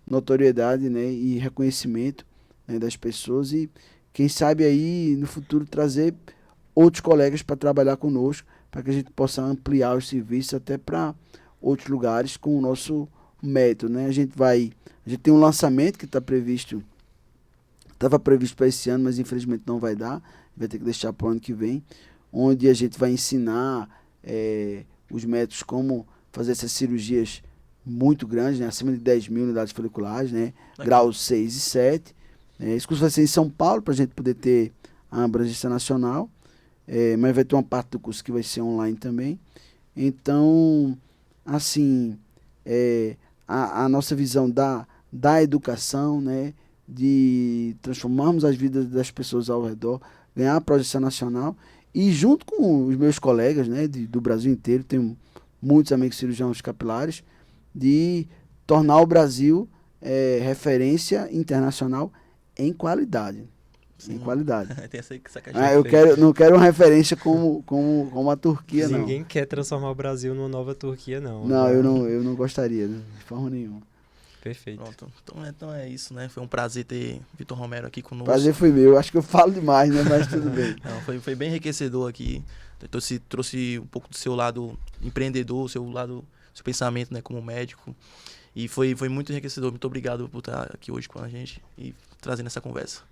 notoriedade, né, e reconhecimento, né, das pessoas e quem sabe aí no futuro trazer outros colegas para trabalhar conosco, para que a gente possa ampliar os serviços até para outros lugares com o nosso método, né? A gente tem um lançamento que estava previsto para esse ano, mas infelizmente não vai dar, vai ter que deixar para o ano que vem, onde a gente vai ensinar os métodos como fazer essas cirurgias muito grandes, né? Acima de 10.000 unidades foliculares, né? Graus 6 e 7. Esse curso vai ser em São Paulo, para a gente poder ter a abrangência nacional, mas vai ter uma parte do curso que vai ser online também. Então, assim, a nossa visão da educação, né, de transformarmos as vidas das pessoas ao redor, ganhar a projeção nacional e junto com os meus colegas, né, do Brasil inteiro, tenho muitos amigos cirurgiões capilares, de tornar o Brasil referência internacional em qualidade. Sim. Em qualidade. Tem essa questão. Eu não quero uma referência como a Turquia, não. Ninguém quer transformar o Brasil numa nova Turquia, não. Não, eu não gostaria, né? De forma nenhuma. Perfeito. Pronto. Então é isso, né? Foi um prazer ter Victor Romero aqui conosco. Prazer foi meu. Acho que eu falo demais, né? Mas tudo bem. Não, foi bem enriquecedor aqui. Trouxe um pouco do seu lado empreendedor, seu pensamento, né, como médico. E foi muito enriquecedor. Muito obrigado por estar aqui hoje com a gente e trazendo essa conversa.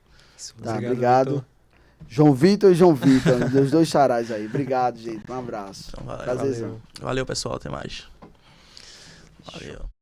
Tá, obrigado. João Vitor e João Vitor, os dois xarás aí. Obrigado, gente. Um abraço. Então, Prazerzão. Valeu, pessoal. Até mais. Valeu.